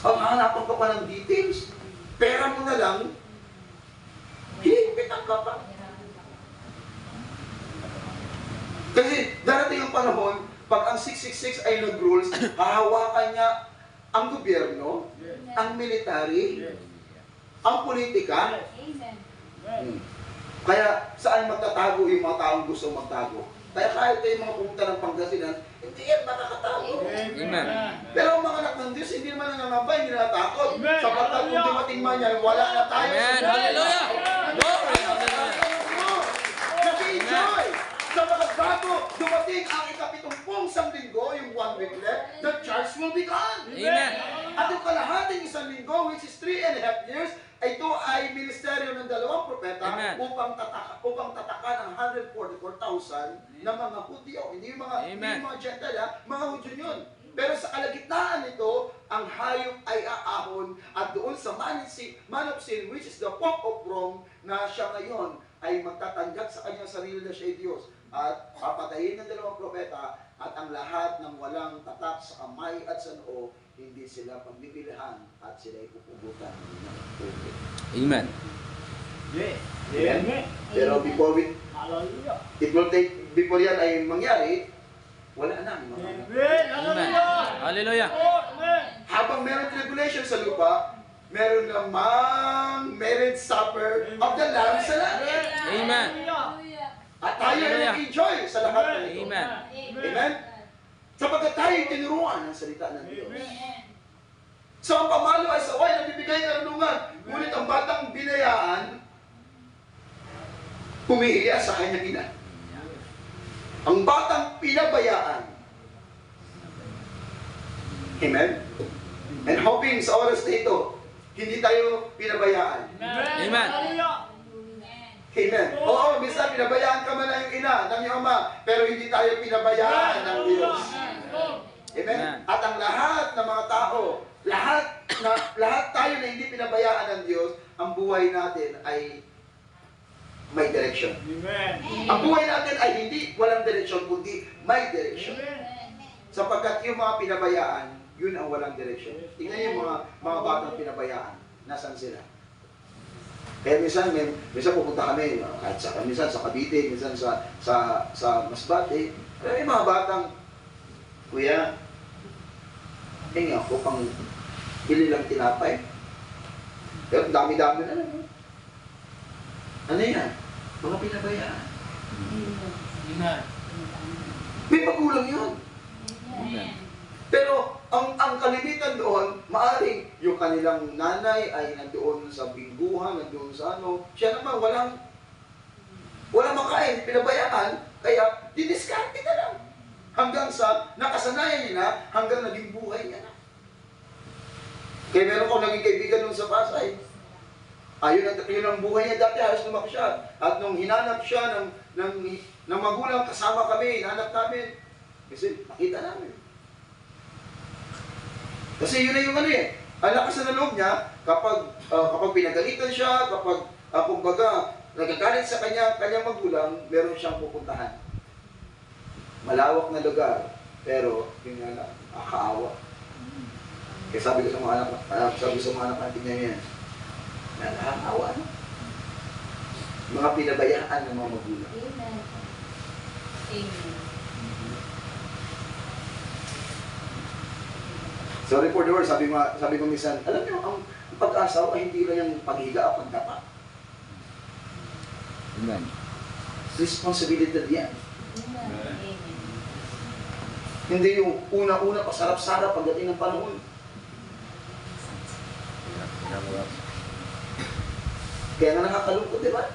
Ang hanapan ka pa ng details, pera mo na lang, hihigpitan ka pa. Kasi darating ang panahon, pag ang 666 ay nag-rules, hahawakan niya ang gobyerno, ang military, ang politika. Kaya saan magtatago yung mga taong gusto magtago? Kaya kahit kayo mga pumunta ng Pangasinan, hindi yan makakatago. Amen. Pero ang mga anak ng Diyos, hindi naman nangangamba, hindi natatakot. Sapagkat kung dumating man yan, wala na tayo. Amen. Hallelujah. Glory. Nag-enjoy! Sapagkat bago dumating ang ika-70 sanglinggo, yung 1 week left, the church will be gone. Amen. At yung kalahating isang linggo, which is 3.5 years, ito ay ministeryo ng 2 propeta Amen. upang tatakan ang 144,000 na mga Hudyo. Hindi yung mga Gentile, mga Hudyo yun. Pero sa kalagitnaan nito, ang hayop ay aahon at doon sa man of sin, which is the Pope of Rome, na siya ngayon ay magtatanggap sa kanyang sarili na siya ay Diyos. At papatayin ng 2 propeta at ang lahat ng walang tatak sa kamay at sa noo, hindi sila pagbibilihan at sila ay pupugutan ng tubig. Amen. Amen? Pero before yan ay mangyari, wala na. Amen. Hallelujah. Habang meron tribulation sa lupa, meron namang marriage supper of the Lamb sa langit. Amen. At tayo ay nag-enjoy sa lahat ng ito. Amen. Amen? Sapagkat tayo tinuruan ng salita ng Diyos. So ang pamalo ay saway na bibigay karunungan. Ngunit ang batang binayaan, humihiya sa kanyang ina. Ang batang pinabayaan. Amen? And hoping sa oras na ito, hindi tayo pinabayaan. Amen. Amen. Oo, minsan pinabayaan ka man ng iyong ina, ng iyong ama, pero hindi tayo pinabayaan ng Diyos. Amen? At ang lahat ng mga tao, lahat tayo na hindi pinabayaan ng Diyos, ang buhay natin ay may direction. Ang buhay natin ay hindi walang direction, kundi may direction. Sapagkat yung mga pinabayaan, yun ang walang direction. Tingnan yung mga batang pinabayaan. Nasaan sila? Kaya minsan pupunta kami, minsan sa Cavite, minsan sa Masbate. Pero yung mga batang, kuya, hingi ako pang lang tinapay. Pero dami-dami na lang. Ano yan? Mga pinabayaan. May pagulang yun. Pero ang kalimitan doon, maaring yung kanilang nanay ay nandoon sa bingguhan, nandoon sa ano. Siya naman walang makain, pinabayaan, kaya didiskarte na lang. Hanggang sa nakasanayan niya na, hanggang naging buhay niya na. Kaya meron ko naging kaibigan doon sa Pasay. Yun ang buhay niya dati, halos lumaki siya. At nung hinanap siya ng magulang, kasama kami, hinanap namin. Kasi nakita namin. Kasi yun na yung ano eh. Ang lakas na loob niya, kapag pinagalitan siya, kapag, kumbaga, nagagalit sa kanyang magulang, meron siyang pupuntahan. Malawak na lugar, pero yun nga lang, nakakaawa. Kaya sabi ko sa mga anak natin ngayon, nakakaawa, no? Mga pinabayaan ng mga magulang. Amen. Amen. Sorry for the word, sabi ko minsan, alam niyo, ang pag-asawa hindi lang yung paghiga o pagdapa. Amen. Responsibility yan. Amen. Hindi yung una-una pasarap-sarap pagdating ng panahon. Kaya nga nakakalungkot, di ba?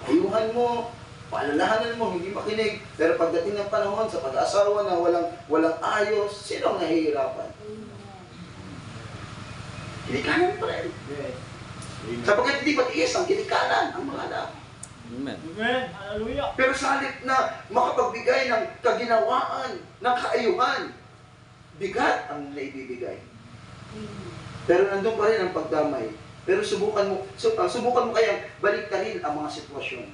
Ayuhan mo, paalalahanan mo, hindi makinig. Pero pagdating ng panahon sa pag-asawa na walang ayos, sino ang nahihirapan? Kinikanan pa rin. Yes. Sapagkat hindi matiis ang kinikanan ang mga anak. Amen. Amen. Hallelujah. Pero sa halip na makapagbigay ng kaginawaan, ng kaayuhan, bigat ang naibibigay. Pero nandun pa rin ang pagdamay. Pero subukan mo kayang baliktarin ang mga sitwasyon.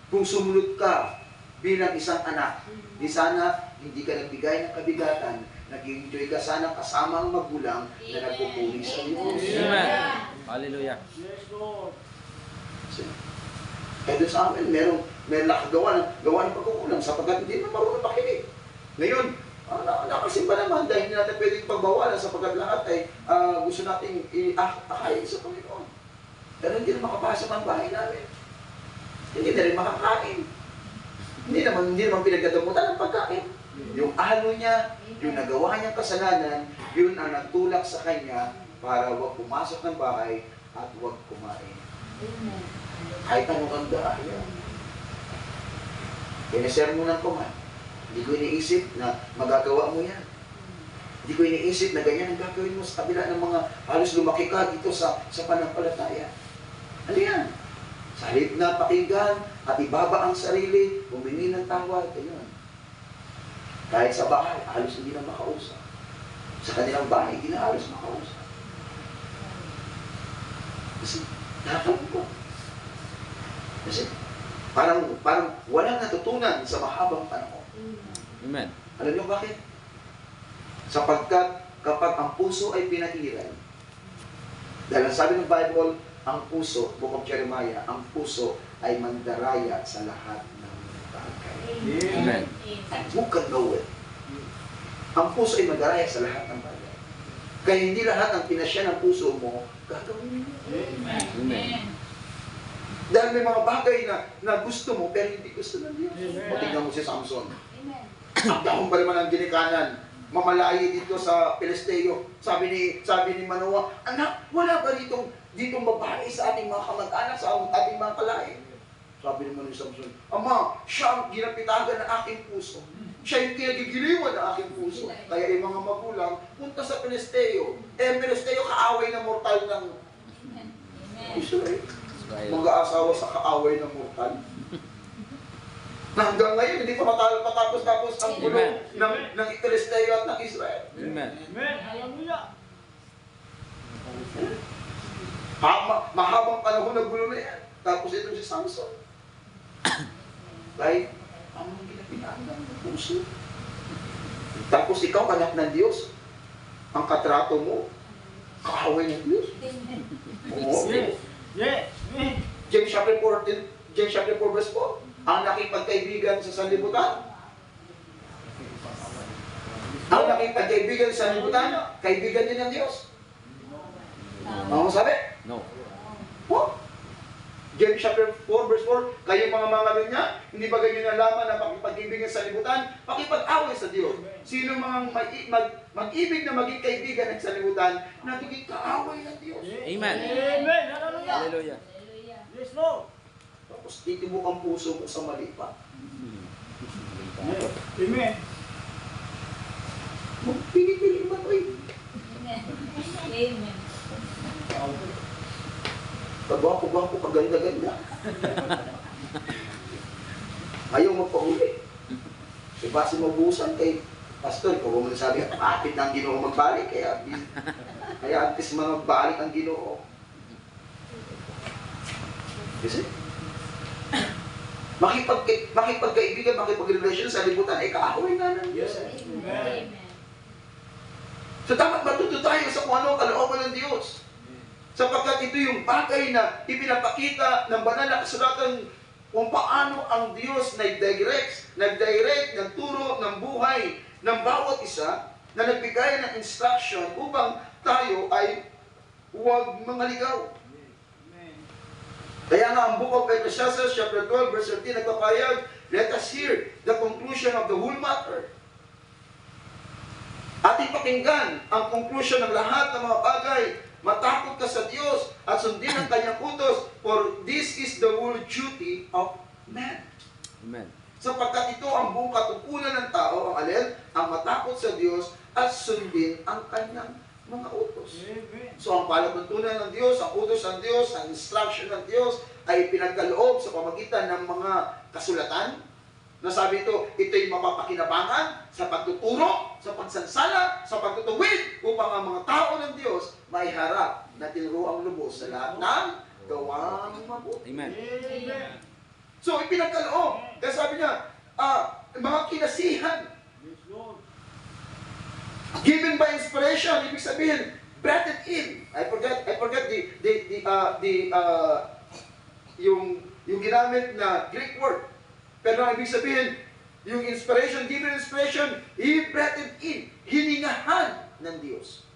Kung sumunod ka bilang isang anak, di sana hindi ka nagbigay ng kabigatan, nag-enjoy ka sana kasama ang magulang na nagpupuri sa Diyos. Amen. Hallelujah. Yes, Lord. Kaya doon sa amin, meron gawa ng pagkukulang sapagkat hindi na marunong makinig. Ngayon, nakasimba naman dahil hindi natin pwedeng pagbawalan sapagkat lahat ay gusto nating akayin sa Panginoon. Pero hindi na makapasok ang bahay namin. Hindi na rin makakain. Hindi naman pinagdadamutan ng pagkain. Yung alo niya, yung nagawa niyang kasalanan, yun ang nagtulak sa kanya para huwag pumasok ng bahay at huwag kumain. Amen. Kahit anong ang dahil. Pinasermonan ko man. Hindi ko iniisip na magagawa mo yan. Hindi ko iniisip na ganyan ang gagawin mo sa kabila ng mga halos lumaki ka dito sa panampalataya. Ano yan? Sa halip na pakinggan at ibaba ang sarili, humingi ng tawad, ayun. Kahit sa bahay, halos hindi na makausap. Sa kanilang bahay, hindi na halos makausap. Kasi, nakakalungkot. Kasi, parang walang natutunan sa mahabang panahon. Amen. Alam niyo bakit? Sapagkat kapag ang puso ay pinahiran, dahil ang sabi ng Bible, ang puso, Book of Jeremiah, ang puso ay mandaraya sa lahat ng bagay. Amen. And who can know it? Ang puso ay mandaraya sa lahat ng bagay. Kaya hindi lahat ng pinasya ng puso mo, gagawin mo. Amen. Dahil may mga bagay na gusto mo, pero hindi gusto ng Diyos. O tingnan mo si Samson. Amen. Ang taong pa naman ang ginikanan, mamalayi dito sa Pilisteo. Sabi ni Manoah, anak, wala ba ditong babae sa ating mga kamag-anak, sa ating mga kalahi? Sabi naman ni Samson, Ama, siya ang ginapitagan ng aking puso. Siya yung kinagigiliwan ng aking puso. Kaya yung mga magulang, punta sa Pilisteo. Pilisteo, kaaway na mortal ng Israel. Mag-aasawa sa kaaway ng mortal. Na hanggang ngayon, hindi pa matapos ang gulo ng Pilisteo at ng Israel. Amen. Amen. Hallelujah. Mahabang panahon na gulo na yan. Tapos ito si Samson. Dahil, ang ginapinaan ng puso. Tapos ikaw, anak ng Diyos, ang katrato mo, kaaway ng Diyos. Oo. Yes. Yes. Amen. James chapter 4 verse 4. Ang nakipagkaibigan sa sanlibutan. Ang nakipagkaibigan sa sanlibutan, kaibigan din ng Diyos. Ano sabi? No. Oh? James chapter 4 verse 4, kayo mga niya, hindi ba ganyan nalaman na pakipag-ibig sa libutan? Pakipag-away sa Diyos. Sino mga mag-ibig na maging kaibigan ng salibutan, nagiging kaaway ng Diyos. Amen. Amen. Hallelujah. Hallelujah. Yes, Lord. Tapos titibok ang puso mo sa mali pa. Yes. Amen. Magpili-pili ba ito eh? Amen. Pagwapo-gwapo, paganda-ganda. Ayaw magpahuli. Si Basi mabusan kay Pastor, ikaw ba mo nasabi, apit na ang Ginoo magbalik, kaya antes mga magbalik ang Ginoo. Kasi, makipagkaibigan, makipagrelasyon sa libutan, ay kaaway na ng Diyos. Amen. So dapat matuto tayo sa kung ano ang kalooban ng Diyos. Sapagkat ito yung bagay na ipinapakita ng banal na kasulatan kung paano ang Diyos nag-direct ng turo ng buhay ng bawat isa na nagbigay ng instruction upang tayo ay huwag mangaligaw. Kaya nga ang Book of Ecclesiastes, chapter 12, verse 13, nagpapayag, let us hear the conclusion of the whole matter. Ating pakinggan ang conclusion ng lahat ng mga bagay. Matakot ka sa Diyos at sundin ang kanyang utos, for this is the whole duty of man. Amen. Sapagkat ito ang buong katukunan ng tao, ang alin, ang matakot sa Diyos at sundin ang kanyang mga utos. Amen. So ang palatuntunan ng Diyos, ang utos ng Diyos, ang instruction ng Diyos ay pinagkaloob sa pamagitan ng mga kasulatan. Nasabi ito'y mapapakinabangan sa pagtuturo, sa pagsansala, sa pagtutuwid upang ang mga tao ng Diyos may harap na tinuruang lubos sa lahat ng gawang mabuti. Amen. Amen. So ipinagkaloob. Kaya sabi niya, mga kinasihan, Yes, Lord. given by inspiration, ibig sabihin, breathed in. I forgot yung ginamit na Greek word. Pero ang ibig sabihin, yung inspiration, given inspiration, he breathed in. Hiningahan ng Diyos.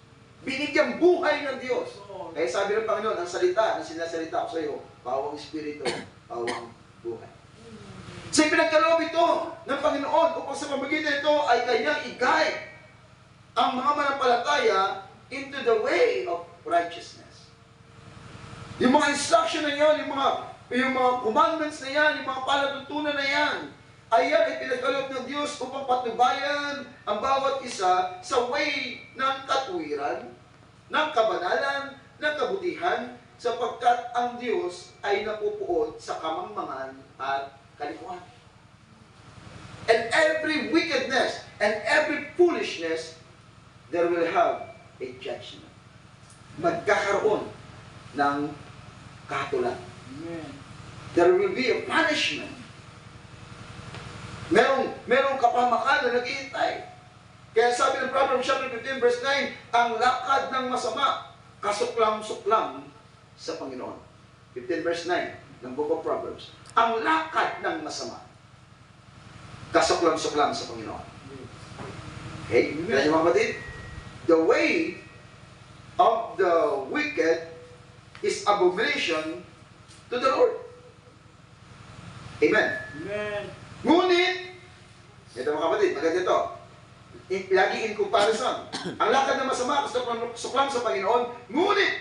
Binigyang buhay ng Diyos. Kaya sabi ng Panginoon, ang salita na sinasalita ko sa iyo, pawang espiritu, pawang buhay. So pinagkaloob ito ng Panginoon upang sa pamagitan ito ay kanyang i-guide ang mga manampalataya into the way of righteousness. Yung mga instruction na yan, yung mga commandments na yan, yung mga palatuntunan na yan, ay yan ay pinagkaloob ng Diyos upang patnubayan ang bawat isa sa way ng katwiran, ng kabanalan, ng kabutihan, sapagkat ang Diyos ay napupuot sa kamangmangan at kalikuan. And every wickedness and every foolishness, there will have a judgment. Magkakaroon ng kahatulan. Amen. There will be a punishment. Merong kapamakan na naghihintay. Kaya sabi ng Proverbs chapter 15 verse 9, ang lakad ng masama, kasuklam-suklam sa Panginoon. 15 verse 9 ng Book of Proverbs. Ang lakad ng masama, kasuklam-suklam sa Panginoon. Okay? Kaya niyo mga kapatid, the way of the wicked is abomination to the Lord. Amen. Amen. Ngunit, ito mga kapatid, maganda ito. Lagi in comparison. Ang lakad ng masama, suklam sa Panginoon, ngunit,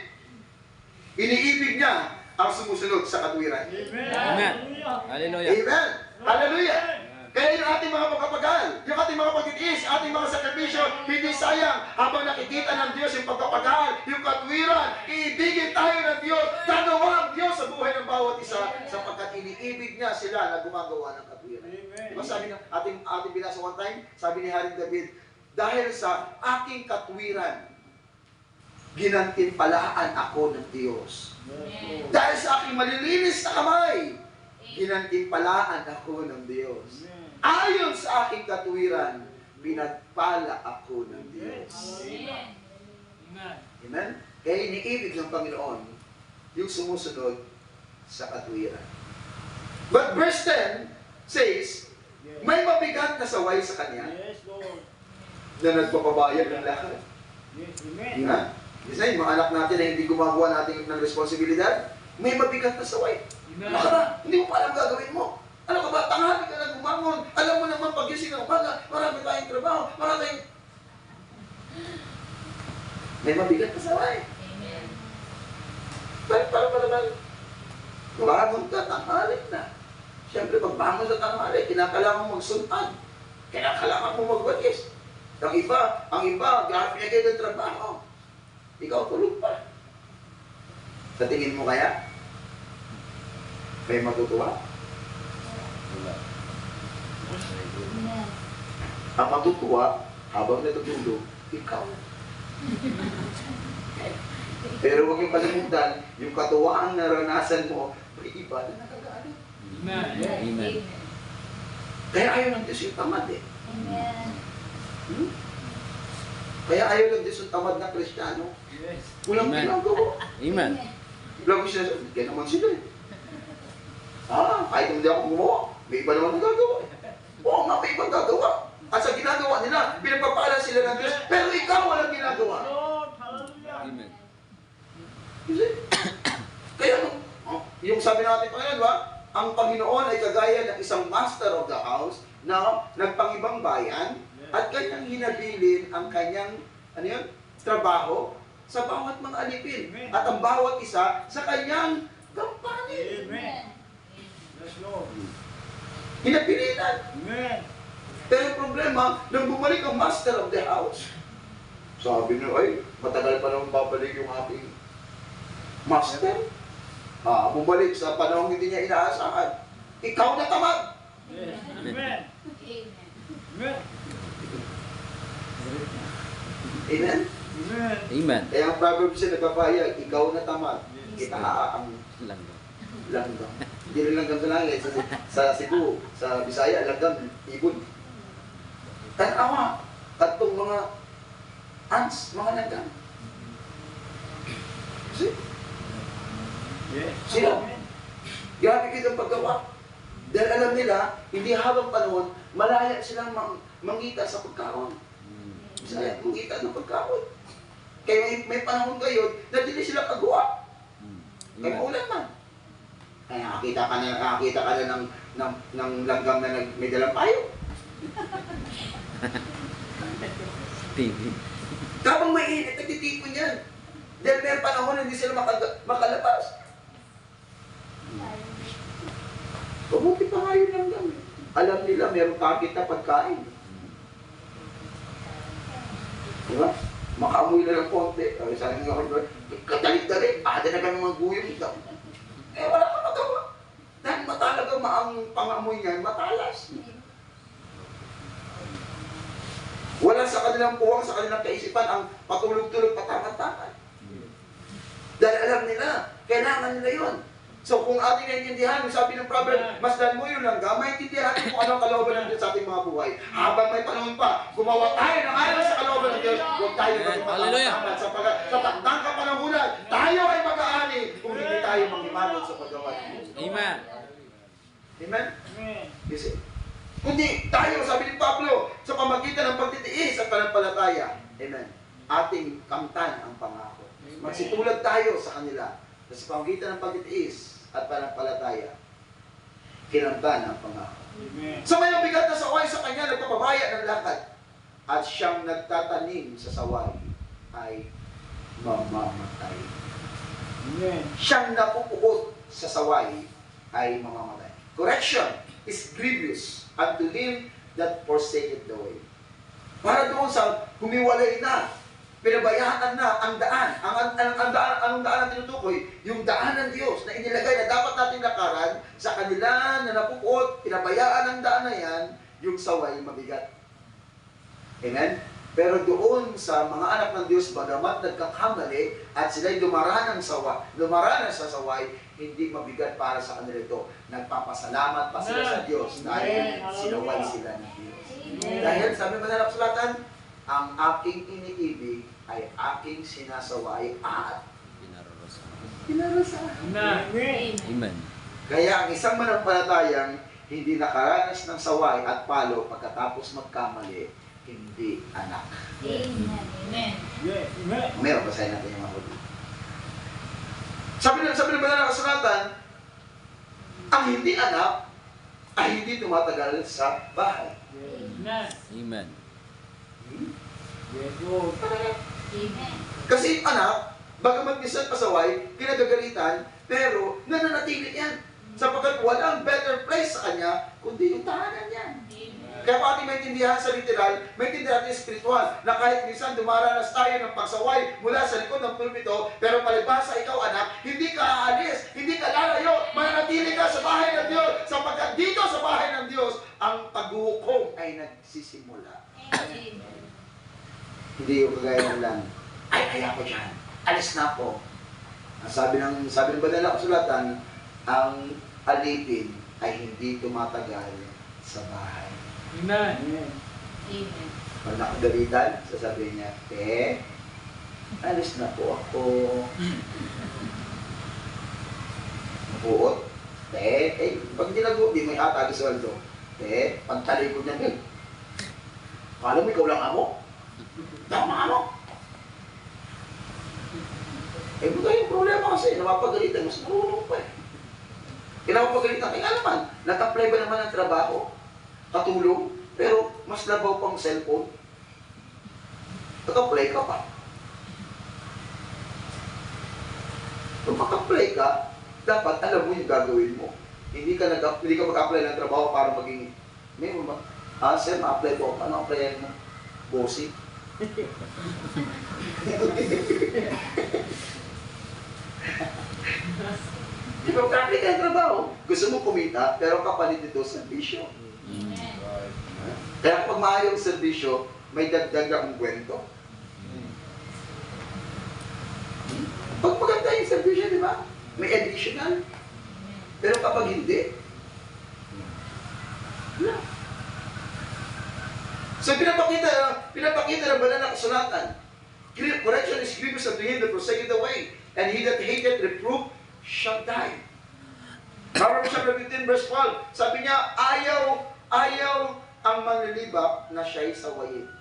iniibig niya ang sumusunod sa katwiran. Amen. Amen. Hallelujah. Hallelujah. Amen. Hallelujah. Kaya yung ating mga pagpapagal, yung ating mga pagtitiis, ating mga sakripisyo, hindi sayang habang nakikita ng Diyos yung pagpapagal, yung katwiran, iibigin tayo ng Diyos, gagawa ang Diyos sa buhay ng bawat isa, sapagkat iniibig niya sila na gumagawa ng katwiran. Amen. Diba sabi ng ating binasa one time, sabi ni Haring David, dahil sa aking katwiran, ginantimpalaan ako ng Diyos. Yes, Dahil sa aking malilinis na kamay, ginantimpalaan ako ng Diyos. Lord. Ayon sa aking katwiran, pinagpala ako ng Diyos. Amen. Amen. Amen? Kaya iniibig ng Panginoon yung sumusunod sa katwiran. But verse 10 says, Yes. may mabigat na saway sa Kanya Yes, Lord. na nagpapabayad ng lahat. Yes, amen. Di ba? Isa yung mga anak natin na hindi gumagawa natin ng responsibilidad, may mabigat na saway. Ano ka ba? Hindi mo pa alam gagawin mo. Ano ka ba? Tanghali ka na gumangon. Alam mo naman pag-gising ng umaga, marami tayong trabaho, marami tayong... May mabigat na saway. Amen. Para naman, bangon ka, tanghali na. Siyempre, pag bangon sa tanghali, kinakailangan mo magsuntan. Kinakailangan mo magwalis. Ang iba, pinagay ng trabaho. Ikaw tulog pa. Sa tingin mo kaya, may matutuwa? Wala. Amen. Ang matutuwa Habang natutulog, ikaw. Pero huwag yung kalimutan, yung katuwaan na naranasan mo, may iba na nakagalit. Amen. Amen. Kaya ayaw ng Diyos yung tamad eh. Amen. Kaya ayaw ng Diyos yung tamad na Kristiyano. Yes. Walang Amen. ginagawa. Amen. Lagi siya, kaya naman sila eh. Kahit hindi ako gumawa, may iba naman nagagawa eh. Oo nga, may ibang gagawa. At sa ginagawa nila, pinagpapala sila ng Diyos, pero ikaw walang ginagawa. Lord, hallelujah. Amen. Kasi, kaya yung sabi natin pa ba, ang Panginoon ay kagaya ng isang master of the house na nagpangibang bayan at kanyang hinabilin ang kanyang trabaho sa bawat mga alipin at ang bawat isa sa kanyang gampanin. Amen. Yes, Lord. Hinabilinan. Amen. Pero problema, nang bumalik ang master of the house, sabi niya, ay, matagal pa naman babalik yung aking master. Bumalik sa panahon hindi niya inaasahan. Ikaw na tamad. Yes. Amen. Amen. Amen. Amen? Amen. Amen. Kaya ang Proverbs siya nagpapahayag, ikaw na tamad. Kita ang Langgam. langgam. Hindi rin langgam sa langit. Sa Cebu, sa Bisaya, langgam, ibon. Tanawa, katong mga ants, mga langgam. Kasi, Yes. sila, grabe kitang paggawa. Dahil alam nila, hindi habang panahon, malaya silang mangita sa pagkaon. Bisaya, mangita ng pagkaon. Kaya may panahon kayo, na hindi sila kagawa. Kaya Amen. ulan man. Ay, nakakita ka na ng langgam na may dalang payo. TV. Kapag mainit, nagtitipon yan. Dahil may panahon na hindi sila makalabas. Mabuti pa nga yun langgam. Alam nila, meron target na pagkain. Diba? Makaamoy na lang konti. Sabi nga ako, katalig-talig, ada na kami mga guyong ikaw. Eh, wala ka magawa. Dahil matalaga ang pangamoy niyan, matalas. Wala sa kanilang puwang, sa kanilang kaisipan, ang patulog-tulog, patakan-takan. Dahil alam nila, kailangan nila yun. So kung ating naiintindihan, sabi ng proverb, masdan mo yung langgam, maintindihan natin kung ano ang kalooban ng Diyos sa ating mga buhay. Habang may panahon pa, gumawa tayo ng ayon sa kalooban ng Diyos, huwag tayo maging Hallelujah. matataman sa pagtang kapanahunan. Tayo ay mag-aani kung hindi tayo mangimanod sa paggawa ng Diyos. Amen. Amen? Amen. Kasi, kundi tayo, sabi ni Pablo, sa pamagitan ng pagtitiis at pananampalataya, amen, ating kamtan ang pangako. Magsitulad tayo sa kanila. Sa pamagitan ng pagtitiis at pananampalataya, kinamtan ang pangako. Amen. Sa may bigat na saway sa kanya, nagpapabaya ng lakad. At siyang nagtatanim sa saway ay mamamatay. Amen. Siyang napupuot sa saway ay mamamatay. Correction is grievous unto him that forsaketh the way. Para doon sa humiwalay na, pinabayaan na ang daan. Anong daan ang tinutukoy? Yung daan ng Diyos na inilagay na dapat natin lakaran sa kanila na napupuot, pinabayaan ang daan na yan, yung saway mabigat. Amen? Pero doon sa mga anak ng Diyos, bagamat nagkakamali at sila'y dumaranan sa saway, hindi mabigat para sa kanila ito. Nagpapasalamat pa sila sa Diyos dahil sinaway sila ng Diyos. Dahil sabi mo na naksulatan, ang aking iniibig ay aking sinasaway at pinarusahan. Amen. Amen. Kaya ang isang manampalatayang hindi nakaranas ng saway at palo pagkatapos magkamali, hindi anak. Amen. Amen. Yes. Amen. Meron, basahin natin yung mga huli. Sabi ng banal na kasulatan, ang hindi anak ay hindi tumatagal sa bahay. Amen. Amen. Yes, Lord. Amen. Kasi yung anak, bagamat minsan pasaway, kinagagalitan, pero nananatili yan. Sapagkat walang better place sa kanya, kundi yung tahanan niya. Kaya kung ating maintindihan sa literal, maintindihan natin spiritual, na kahit minsan dumaranas tayo ng pagsaway mula sa likod ng pulpito, pero palibhasa ikaw anak, hindi ka aalis, hindi ka lalayo, mananatili ka sa bahay ng Diyos, sapagkat dito sa bahay ng Diyos, ang paghukom ay nagsisimula. Amen. Hindi yung kagaya ng lang, ay, kaya ko dyan. Alis na po. Ang sabi ng banal na kasulatan, ang alipin ay hindi tumatagal sa bahay. Amen. Amen. Pag nakagalitan, sasabihin niya, alis na po ako. Mabuot. Pag di may atagi sa waldo. Pagtalikod niya, kala mo ikaw lang amo? Tama amo. Buta yung problema kasi, napapagalitan, mas marunong pa eh. Pinapagalitan, kaya naman, nag-apply ba naman ng trabaho? Katulong? Pero mas labaw pang cellphone. Nag-apply ka pa. Kung mag-apply ka, dapat alam mo yung gagawin mo. Hindi ka mag-apply ng trabaho para maging, sir, ma-apply po. Ano applyan mo? Bossy. Di ba mag-apply ka ng trabaho? Gusto mo kumita, pero kapalit nito sa bisyo. Amen. Kaya kapag maayong serbisyo, may dagdag akong kwento. Pag maganda yung serbisyo, di ba? May additional. Pero kapag hindi, wala. So pinapakita ng banal na kasulatan. Correction is grievous unto him that forsaketh the way, and he that hateth reproof shall die. Proverbs chapter 15 verse 12, sabi niya, ayaw ang manlilibak na siya'y sawayin.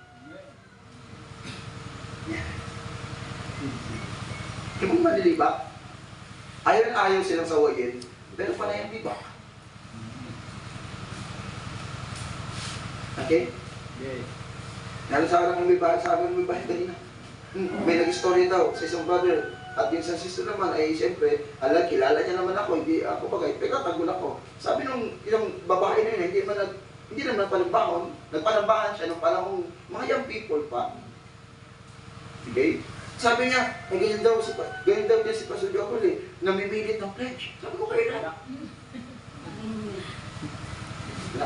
Yung manlilibak, ayaw silang sawayin, pero panay ang libak. Okay? Nalasarang ng bahay, sabi ng bahay kanina. May nag-story daw sa isang brother, at yung sa sister naman ay siyempre, kilala niya naman ako, hindi ako bagay, pero tagol ako. Sabi nung ilang babae na yun, hindi naman nagpanambahan siya nung panahong mga young people pa. Okay? Sabi niya, ganyan daw niya si Pastor Jocole, namimilit ng pledge. Sabi ko, kayo na.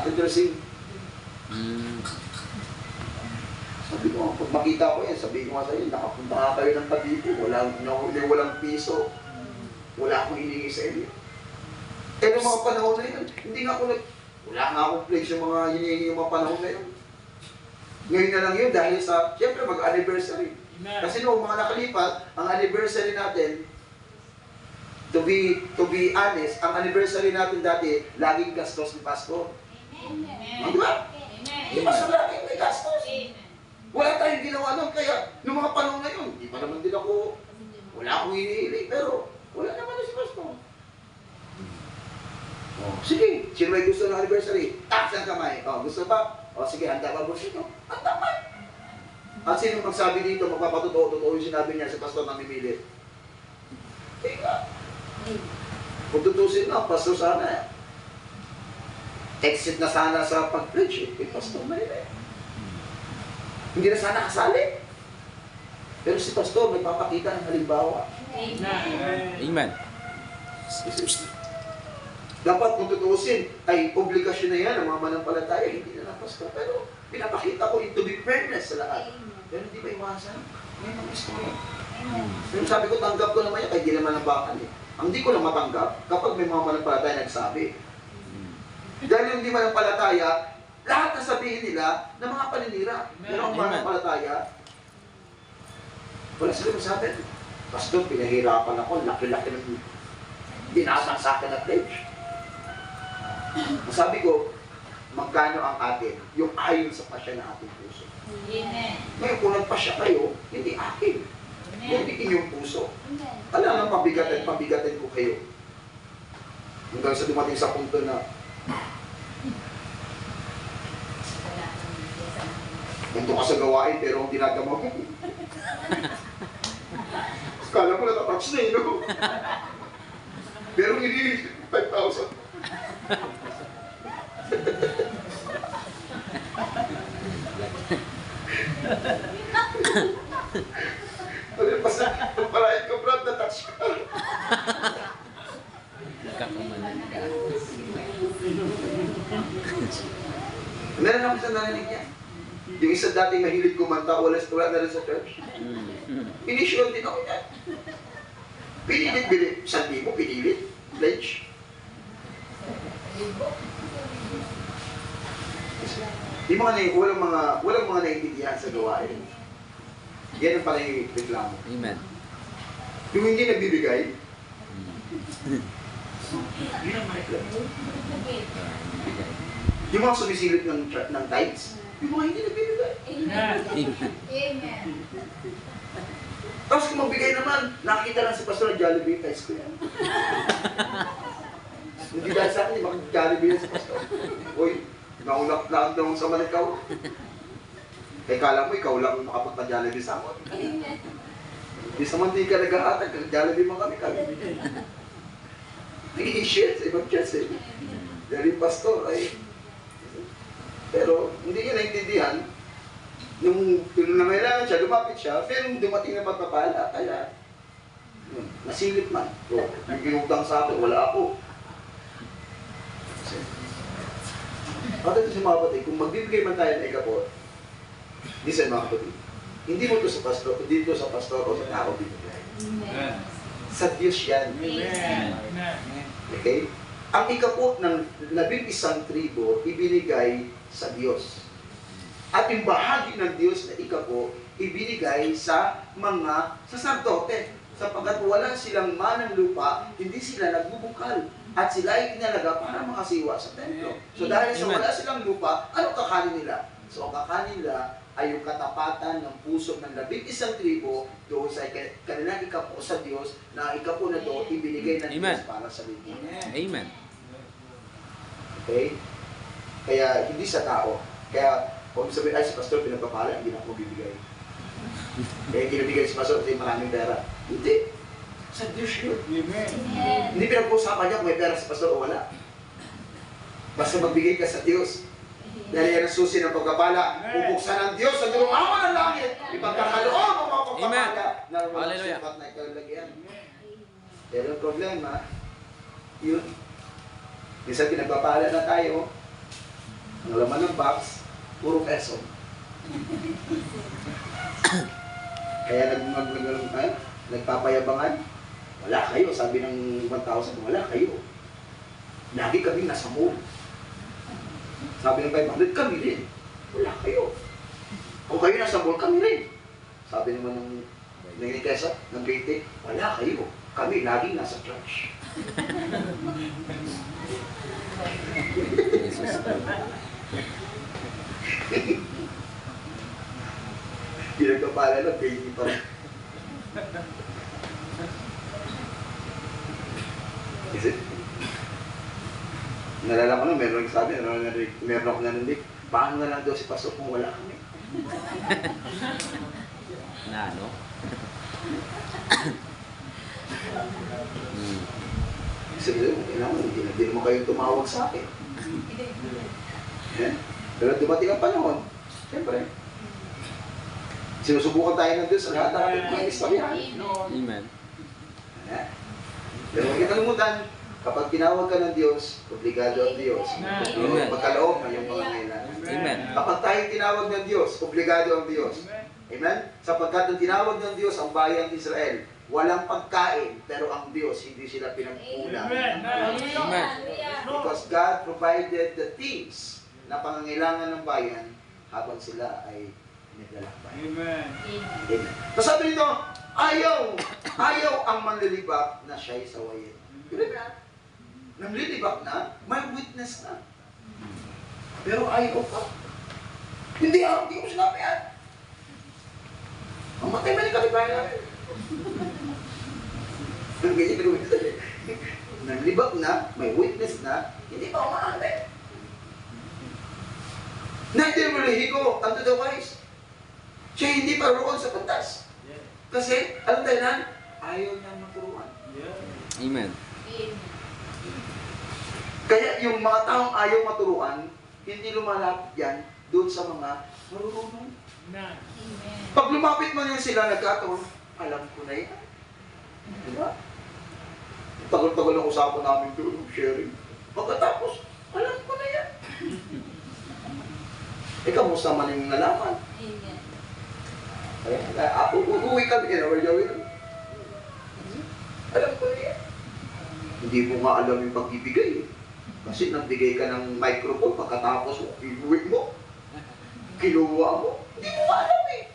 Interesting. Sabi ko, pag makita ko yan, sabihin ko nga sa'yo, nakapunta nga kayo ng Cavite, walang piso, wala akong hiningi sa inyo. Eh, noong mga panahon na yun, wala nga akong pledge yung mga hinihingi yung mga panahon na yun. Ngayon na lang yun, dahil sa, siyempre, mag-anniversary. Kasi noong mga nakalipat, ang anniversary natin, to be honest, ang anniversary natin dati, laging gastos ni Pastor. Amen. Di ba? Amen. Di ba sa laging may gastos? Amen. Wala tayong ginawa nun, kaya noong mga panahon na yun, di pa naman din ako, wala akong hinihiling, pero wala naman na si Pastor. Sige, sino may gusto ng anniversary? Taas ang kamay. Gusto ba? Sige, handa ba boss ito? Handa ba? At sino magsabi dito, magpapatotoo yung sinabi niya sa pastor na mimilit? Teka. Kung tutusin na, pastor sana. Exit na sana sa pag-preach. Pastor na yun. Hindi na sana kasali. Pero si pastor may papakita ng halimbawa. Amen. Dapat kung tutusin, ay obligasyon na yan ng mga manampalataya, hindi na ng pastor. Pero pinapakita ko to be fairness sa lahat. Pero hindi ba iwasan? May mga istorya. Pero sabi ko, tanggap ko naman yan, kaya hindi naman nabakan eh. Ang hindi ko lang matanggap, kapag may mga manampalataya nagsabi. Dahil yung hindi manampalataya, lahat na sabihin nila na mga paninira. Pero ang manampalataya, wala sila masabi. Pastor, pinahirapan ako, laki-laki ng binasang sa akin na pledge. Sabi ko, magkano ang atin? Yung ayon sa pasya ng ating puso. Amen. Ngayon, kung nagpasya kayo, hindi akin. Hindi inyong puso. Alam ang pabigatin ko kayo. Hanggang sa dumating sa punto na ganito ka sa gawain, pero ang dinagama mo. Kala ko natatouch na eh, no? Pero hindi 5,000. Ano yung pasal? Kung palahit ko, Brad, na-touch ka. Kakaman ka. Meron ako isang narinig niya. Yung isa dating mahilig kumanta, wala na rin sa church. Inisyon din ako yan. Pinilit. 1,000 pinilit. Pledge. Yung walang mga naiintindihan sa gawain. Yan ang pala yung reklamo. Amen. Yung hindi nagbibigay, yung mga sumisilip ng tithes, yung mga hindi nagbibigay. Amen. Amen. Tapos kung magbigay naman, nakita lang si Pastor ng Jollibee, tithes ko yan. Hindi dahil sa akin, mag-Jollibee yan si Pastor. Uy, naulak lang daw sa malikaw. Eh, kala mo, ikaw lang makapagpa-Jollibee sa akin. Di sa man di ka nag-aatag, Jollibee man kami. Nag-i-share sa ibang church eh. Dahil Pastor ay... Pero hindi niya naintindihan. Nung nangailangan siya, lumapit siya, pero dumating na pagpapala, kaya nasilip man. So, yung ginugtang sa akin, wala ako. At ito si mga kapatid, kung magbibigay man tayo ng ikapot, di sa mga kapatid, hindi mo ito sa pastor, dito sa pastor o sa tao bibigay. Amen. Sa Diyos yan. Amen. Okay? Ang ikapot ng 11 tribo, ibinigay sa Diyos. At yung bahagi ng Diyos na ikapo, ibinigay sa mga saserdote. Sapagkat wala silang manang lupa, hindi sila nagbubukal. At sila ay inalaga para makasiwa sa templo. So dahil sa wala silang lupa, ano kakanin nila? So ang kakanin nila ay yung katapatan ng puso ng 11 tribo doon sa kanilang ikapo sa Diyos, na ikapo na to, ibinigay ng Amen. Diyos para sa lipunan. Amen. Okay? Kaya hindi sa tao. Kaya kung sabihin, ay si Pastor pinagpapala, hindi na ako bibigay. Kaya ginibigay si Pastor kasi maraming pera. Hindi. Sa Diyos yun. Amen. Hindi pinag-uusapan niya kung may pera si Pastor o wala. Basta magbigay ka sa Diyos. Dahil yan ang susi ng pagkapala. Bubuksan ng Diyos sa dumawa ng langit. Ipagkakaloob ang mga pagkapala. Na walang Hallelujah. sukat na ikalagyan. Pero ang problema, yun. Minsan pinagpapala na tayo, ang laman ng box, puro peso. Kaya nagpapayabangan, wala kayo. Sabi ng 1,000, wala kayo. Lagi kami nasa mall. Sabi ng 500, kami rin. Wala kayo. Kung kayo nasa mall, kami rin. Sabi naman ng Kesa, ng Bete, wala kayo. Kami laging nasa church. Jesus. Pinagpapala lang, baby pa rin. Is it? Nalala ko na, meron nagsabi, meron ako narinig, paano na lang daw si Pastor kung wala kami? Na ano? Sabi ko, kailangan, hindi naman kayong tumawag sa akin. Pero dumating ang panahon, siyempre, sinusubukan tayo ng Diyos sa lahat ng ating mga istoryahan. Amen. Pero huwag niyo kalimutan, kapag tinawag ka ng Diyos, obligado ang Diyos. Amen. Magkaloob na yung pangangailangan. Amen. Kapag tayo tinawag ng Diyos, obligado ang Diyos. Amen? Sapagkat nung tinawag ng Diyos ang bayang Israel, walang pagkain, pero ang Diyos, hindi sila pinagkulang. Amen. Because God provided the things na pangangailangan ng bayan habang sila ay naglalakbay. Amen. Amen. So sabi nito, ayaw ang manlilibak na siya'y sawayin. Yun na. Nanlilibak na, may witness na. Pero ayaw ka. Hindi ko sinabi yan. Ang matay man yung kalibayan namin. Ganyan ko witness. Nanlibak na, may witness na, hindi pa umaate. Na hindi mo lihigo unto the wise. Siya hindi pa roon sa pantas. Kasi, alam tayo na, ayaw niyang maturuan. Amen. Kaya yung mga taong ayaw maturuan, hindi lumalapit yan doon sa mga marunong. Pag lumapit man yan sila, nagkataon, alam ko na yan. Diba? Tagal-tagal ang usapan namin doon, sharing. Pagkatapos, alam ko na yan. Kamusta man yung nalaman? Amen. Uuwi kami, we're going. Alam ko yan. Hindi mo nga alam yung pagbibigay. Kasi nagbigay ka ng microphone, pagkatapos mo, inuwi mo, kinuha mo. Hindi mo alam eh.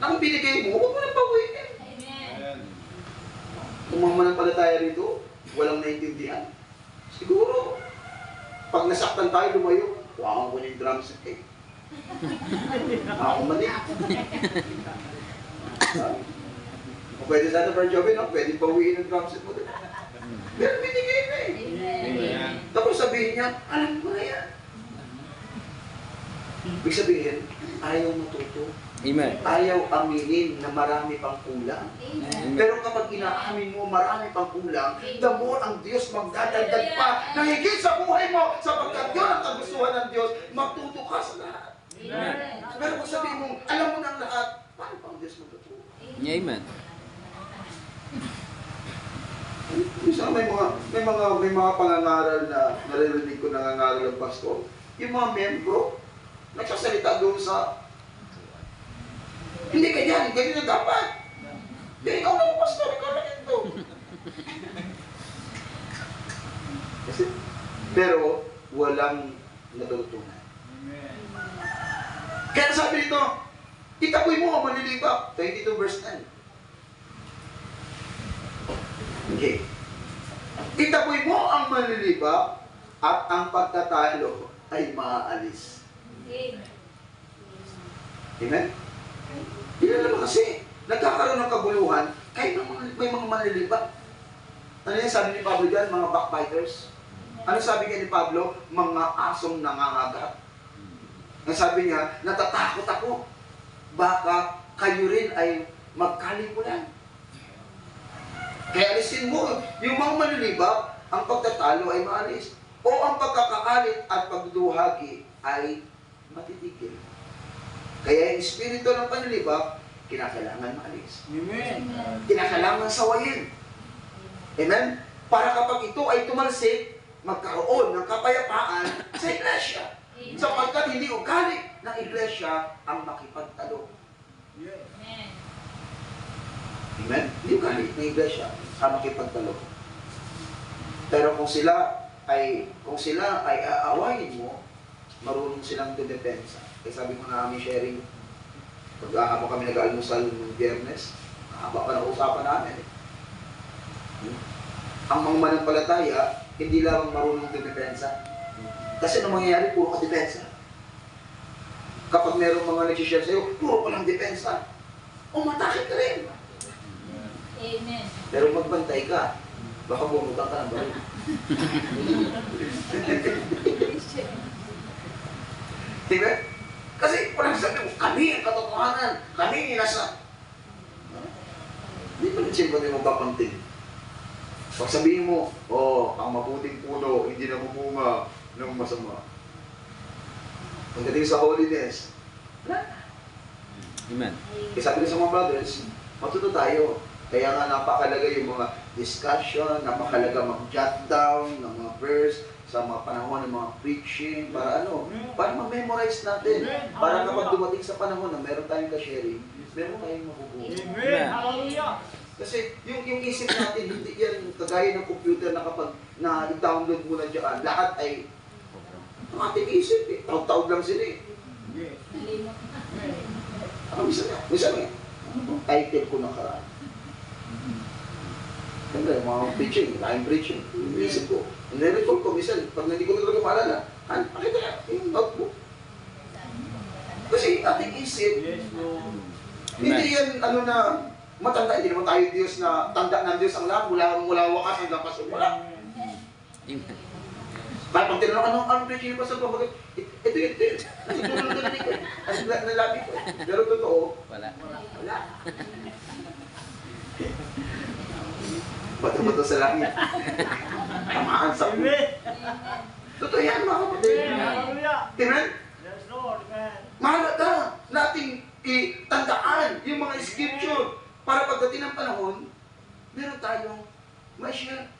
Ang binigay mo, huwag mo nang pawiin. Amen. Kung mananampalataya rito, walang naintindihan. Siguro, pag nasaktan tayo, lumayo, huwag ko ng drum set eh. Ako mali. Kung pwede sana for Joby, no? Pwede pawiin ng drum set mo. Pero binigay na eh. Amen. Tapos sabihin niya, alam mo na yan. Ibig sabihin, ayaw matuto. Amen. Ayaw aminin na marami pang kulang. Amen. Pero kapag inaamin mo marami pang kulang, the more ang Diyos magdadagdag pa na higit sa buhay mo, sapagkat yun ang kagustuhan ng Diyos, matuto ka sa lahat. Amen. Pero kung sabihin mo, alam mo na ang lahat, paano pang Diyos matuto? Amen. Minsan may mga pangangaral na naririnig ko nangangaral ng pastor. Yung mga membro, nagsasalita doon sa hindi ganyan na dapat. Hindi, ikaw lang pastor, ikaw lang ito. Kasi, pero walang natutunan. Kaya sabi nito, itaboy mo ang manlilibak. 22 verse 10. Okay. Itaboy mo ang manlilibak at ang pagtatalo ay maaalis. Amen? Hindi naman kasi, nagkakaroon ng kaguluhan, kahit may mga manlilibak. Ano yan sabi ni Pablo dyan? Mga backbiters. Ano sabi niya ni Pablo? Mga asong nangangagat. Ang sabi niya, natatakot ako. Baka kayo rin ay magkalimutan. Kaya alisin mo, yung mga manlilibak, ang pagtatalo ay maalis. O ang pagkakaalit at pagduduhagi ay matitigil. Kaya yung espiritu ng panlilibak, kinakailangan maalis. Amen. Kinakailangan sawayin. Amen? Para kapag ito ay tumalsik, magkaroon ng kapayapaan sa iglesia. Sapagkat hindi ugali ng iglesia ang makipagtalo. Amen. Amen? Hindi ugali ng iglesia ang makipagtalo. Pero kung sila ay aawayin mo, marunong silang dumepensa. Kaya sabi ko na kami sharing, habang kami nag-almusal ng Biyernes, haba pa ng usapan namin. Ang mga manampalataya, hindi lang marunong dumepensa. Kasi nung mangyayari, puro ka depensa. Kapag merong mga nagsishare sa'yo, puro ka lang depensa. Umatakit ka rin. Amen. Pero magbantay ka, baka bumutan ka ng baril. Diba? Kasi parang sabi mo, kami ang katotohanan, kami ang nasa. Hindi pa rin simple yung magpapantin. Pag sabihin mo, ang mabuting puno, hindi namumunga ng masama. Pagdating sa holiness, Amen. kaya sabi ko sa mga brothers, matuto tayo. Kaya nga napakalaga yung mga discussion, napakalaga mag-jot down ng mga verse sa mga panahon ng mga preaching, para para ma-memorize natin. Para kapag dumating sa panahon na meron tayong ka-sharing, meron tayong makukuha. Amen. Hallelujah. Kasi yung isip natin, hindi yan kagaya ng computer na kapag na-download mo na dyan, lahat ay ating isip eh. Taog-taog lang sila eh. Nalimot na. Minsan nga, title ko nakaraan. Siyempre, mga preaching, laking preaching. Iisip ko. Nire-recall ko, minsan, pag hindi ko na talaga maalala, pakita niya, yung notebook. Kasi ating isip, Yes, Lord. hindi yan, matanda, hindi naman tayo Diyos na tanda ng Diyos ang lahat, mula wakas hanggang paso. Wala. Amen. Kahit pag tinanong anong preaching yung pastor ko, ito. Kasi tulong na ko. Kasi nalabi ko. Pero totoo, Wala. wala. Bato-bato sa langit. Tamaan sa ulo. Amen. Totoo yan, mga kapatid. Hallelujah. Amen? Yes, Lord. Amen. Mahalaga nating itandaan yung mga scripture para pagdating ng panahon, meron tayong ma-share.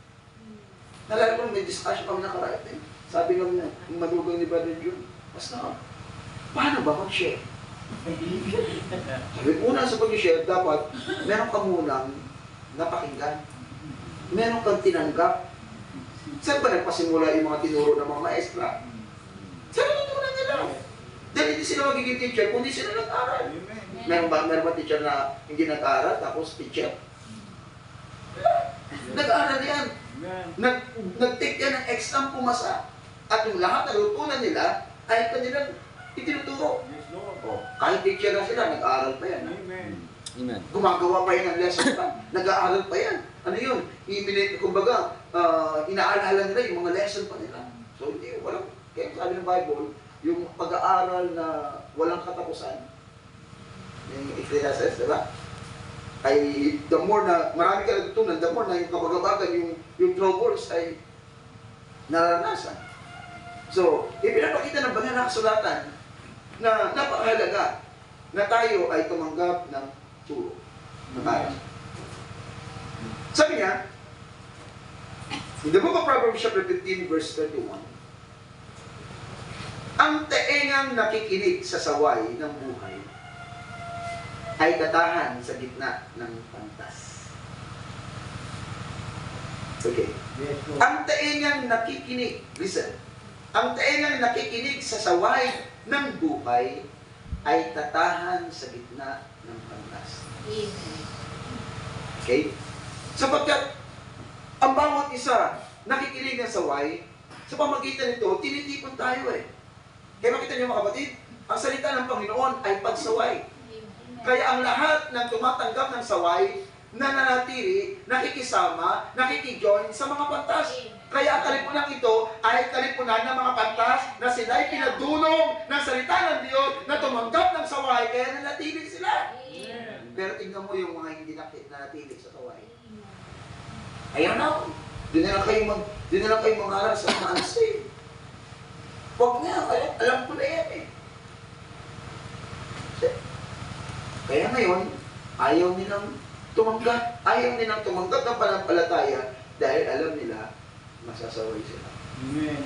Nalala ko may discussion kami nakaraan. Sabi nga niya, yung manugang ni Brother June, basta paano ba mag-share? Sabi, una sa pag-share, dapat meron ka munang napakinggan. Meron kang tinanggap. Saan ba nagpasimula yung mga tinuro ng mga maestra? Saan natutunan nila? Dahil hindi sila magiging teacher, kundi sila nag-aral. Meron ba teacher na hindi nag-aral, tapos teacher? Nag-aaral yan. Nag-take yan ng exam, pumasa. At yung lahat na natutunan nila, ay kanilang itinuturo. Kahit teacher na sila, nag-aaral pa yan. Amen. Gumagawa pa yan ng lesson pa. Nag-aaral pa yan. Ano yun? Kumbaga, inaalala nila yung mga lesson pa nila. So, hindi, walang, kaya sabi ng Bible, yung pag-aaral na walang katapusan, yung Ecclesiastes, diba? Ay, the more na, marami ka natutunan, the more na yung kabagabagan, yung troubles ay naranasan. So, ipinapakita ng banal na kasulatan na napakahalaga na tayo ay tumanggap ng turo. Sabi niya, in the book of Proverbs chapter 15 verse 31, ang taengang nakikinig sa saway ng buhay ay tatahan sa gitna ng pantas. Okay. Ang taengang nakikinig, listen, ang taengang nakikinig sa saway ng buhay ay tatahan sa gitna ng pantas. Okay? Sapagkat ang bawat isa nakikinig ng saway, sa pamagitan nito, tinitipon tayo eh. Kaya makita niyo mga kapatid, ang salita ng Panginoon ay pagsaway. Kaya ang lahat ng tumatanggap ng saway, nananatili, nakikisama, nakikijoin sa mga pantas. Kaya ang kalipunan ito ay kalipunan ng mga pantas na sila'y pinadunong ng salita ng Diyos na tumanggap ng saway, kaya nanatili sila. Pero tingnan mo yung mga hindi nanatili sa saway. Ayaw na ako. Doon na lang kayo mangarap sa mga unsaved. Huwag na, alam ko na yan eh. Kaya ngayon, ayaw nilang tumanggap ng panampalataya dahil alam nila masasaway sila. Amen.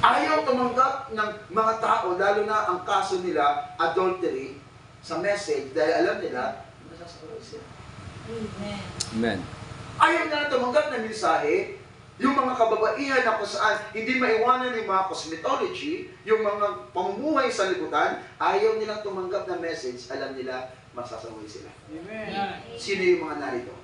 Ayaw tumanggap ng mga tao, lalo na ang kaso nila, adultery, sa message dahil alam nila masasaway sila. Amen. Ayaw na tumanggap ng mensahe, yung mga kababaihan na kung saan hindi maiwanan yung mga cosmetology, yung mga pamumuhay sa libutan, ayaw nilang tumanggap ng message, alam nila masasaway sila. Amen. Sino yung mga narito?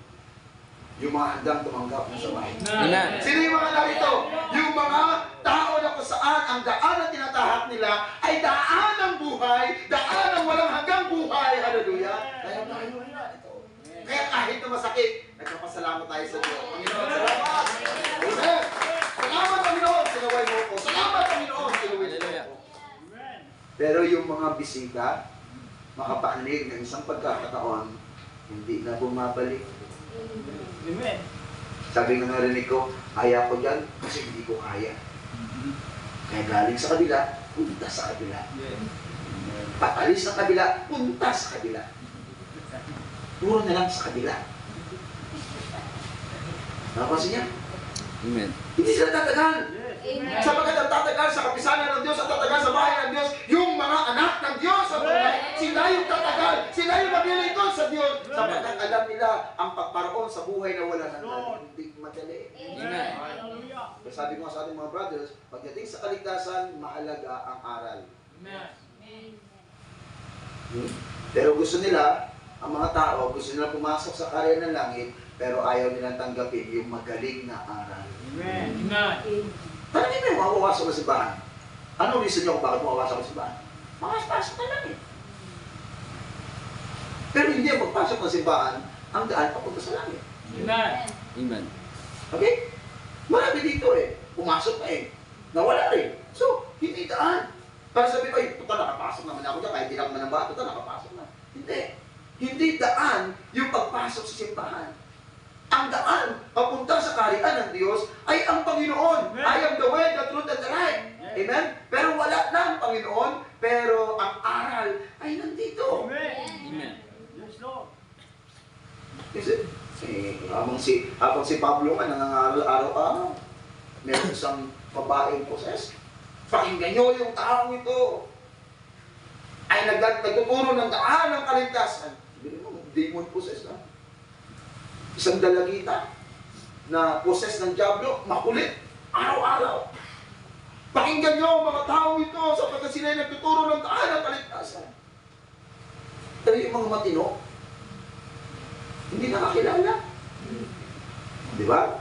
Yung mga handang tumanggap ng saway. Amen. Sino yung mga narito? Yung mga tao na kung saan ang daan na tinatahak nila ay daan ng buhay, daan ng walang hanggang buhay. Hallelujah. Kaya tayo na ito. Kaya kahit na masakit, nagpapasalamat tayo sa Diyos. Panginoon, salamat. Amen. Salamat, Panginoon, sinaway mo ko. Salamat, Panginoon, sinaway mo ko. Pero yung mga bisita, makapakinig ng isang pagkakataon, hindi na bumabalik. Amen. Sabi nga narinig ko, kaya ko dyan kasi hindi ko kaya. Kaya galing sa kabila, punta sa kabila. Patalis ng kabila, punta sa kabila. Puro na lang sa kabila. Napansin niya? Amen. Hindi sila tatagal. Amen. Sapagkat ang tatagal sa kapisanan ng Diyos, at tatagal sa bahay ng Diyos, yung mga anak ng Diyos sa buhay, sila yung tatagal, sila yung maglilingkod sa Diyos, sapagkat alam nila ang pagparaon sa buhay na wala hanggan, hindi madali. Amen. Hallelujah. Kaya sabi ko sa ating mga brothers, pagdating sa kaligtasan, mahalaga ang aral. Amen. Pero gusto nila, ang mga tao, gusto nila pumasok sa karya ng langit, pero ayaw nilang tanggapin yung magaling na aral. Amen. Tanongin mo yung mawawasok sa simbahan. Ano reason niyo kung bakit mawawasok sa simbahan? Makapasok na lang eh. Pero hindi ang pagpasok ng simbahan, ang daan papunta sa langit. Amen. Okay? Marami dito eh. Pumasok na eh. Nawala rin. So, hindi daan. Para sabi ko, tuta nakapasok naman ako dyan, kahit di lang man ang bato, tuta nakapasok na. Hindi. Hindi daan yung pagpasok sa simbahan. Ang daan papunta sa kaharian ng Diyos ay ang Panginoon. I am the way, the truth, and the life. Amen? Pero wala na ang Panginoon, pero ang aral ay nandito. Amen. Yes, Lord. Kasi, habang si Pablo nga nangangaral araw-araw, meron isang babaeng poses. Pakinggan nyo yung taong ito ay nagtuturo ng daan ng kaligtasan. Demon possessed na. Isang dalagita na possessed ng diablo, makulit, araw-araw. Pakinggan nyo mga taong ito sapagkat sila ay nagtuturo ng daan ng kaligtasan. Pero yung mga matino, hindi nakakilala. Di ba?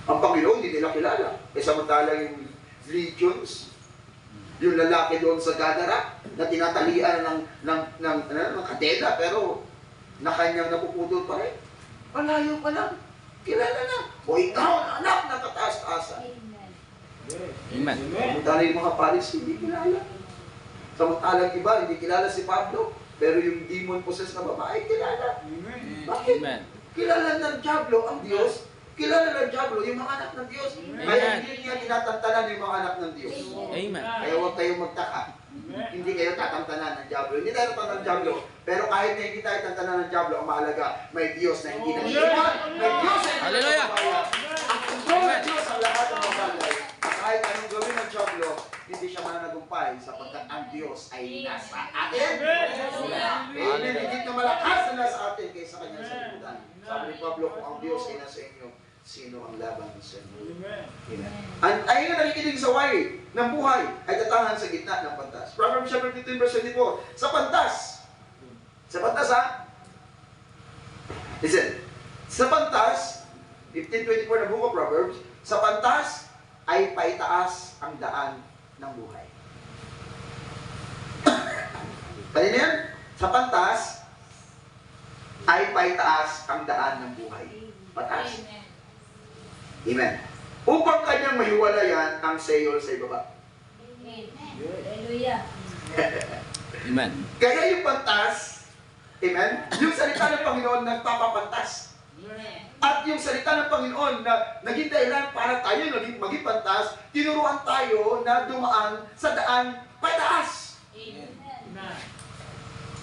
Ang Panginoon hindi nila kilala. E samantalang yung legions, yung lalaki doon sa Gadara, na tinatalian ng kadena, pero na kanyang napuputol pa rin. Malayo pa lang. Kilala na. O ikaw, anak na kataas-taasan. Amen. Samantalang yung mga Paris, hindi kilala. Samantalang iba, hindi kilala si Pablo, pero yung demon possessed na babae, kilala. Bakit? Amen. Kilala ng diablo ang Diyos. Kilala ng diablo yung mga anak ng Diyos. Kaya hindi niya tinatantanan yung mga anak ng Diyos. Amen. Kaya huwag kayong magtaka. Hindi kayo tatantanan ng diablo. Hindi tayo tatantanan ng diablo. Pero kahit na hindi tayo tatantanan ng diablo, ang mahalaga, may Diyos na hindi nag-iwan. May Diyos na hindi Hallelujah. nagbabayad. Ang control ng Diyos ang lahat ng mga bagay. At kahit anong gawin ng diablo, hindi siya mananagumpay sapagkat ang Diyos ay nasa atin. Amen. Hindi ka malakas na nasa atin kaysa kanyang salimutan. Sabi ni Pablo, kung ang Diyos ay nasa inyo, sino ang laban sa inyo? Amen. Ang ayun na nakikinig sa way ng buhay ay tatahan sa gitna ng pantas. Proverbs chapter 15 verse 24. Sa pantas. Sa pantas ha? Listen. Sa pantas, 15:24 na book of Proverbs, sa pantas ay paitaas ang daan ng buhay. Kanina yan? Sa pantas ay paitaas ang daan ng buhay. Patas. Amen. Upang kanyang mahiwalayan ang Seol sa ibaba. Hallelujah. Amen. Kaya yung pantas, amen, yung salita ng Panginoon nagpapapantas. At yung salita ng Panginoon na naging dahilan para tayo maging pantas, tinuruan tayo na dumaan sa daan pataas.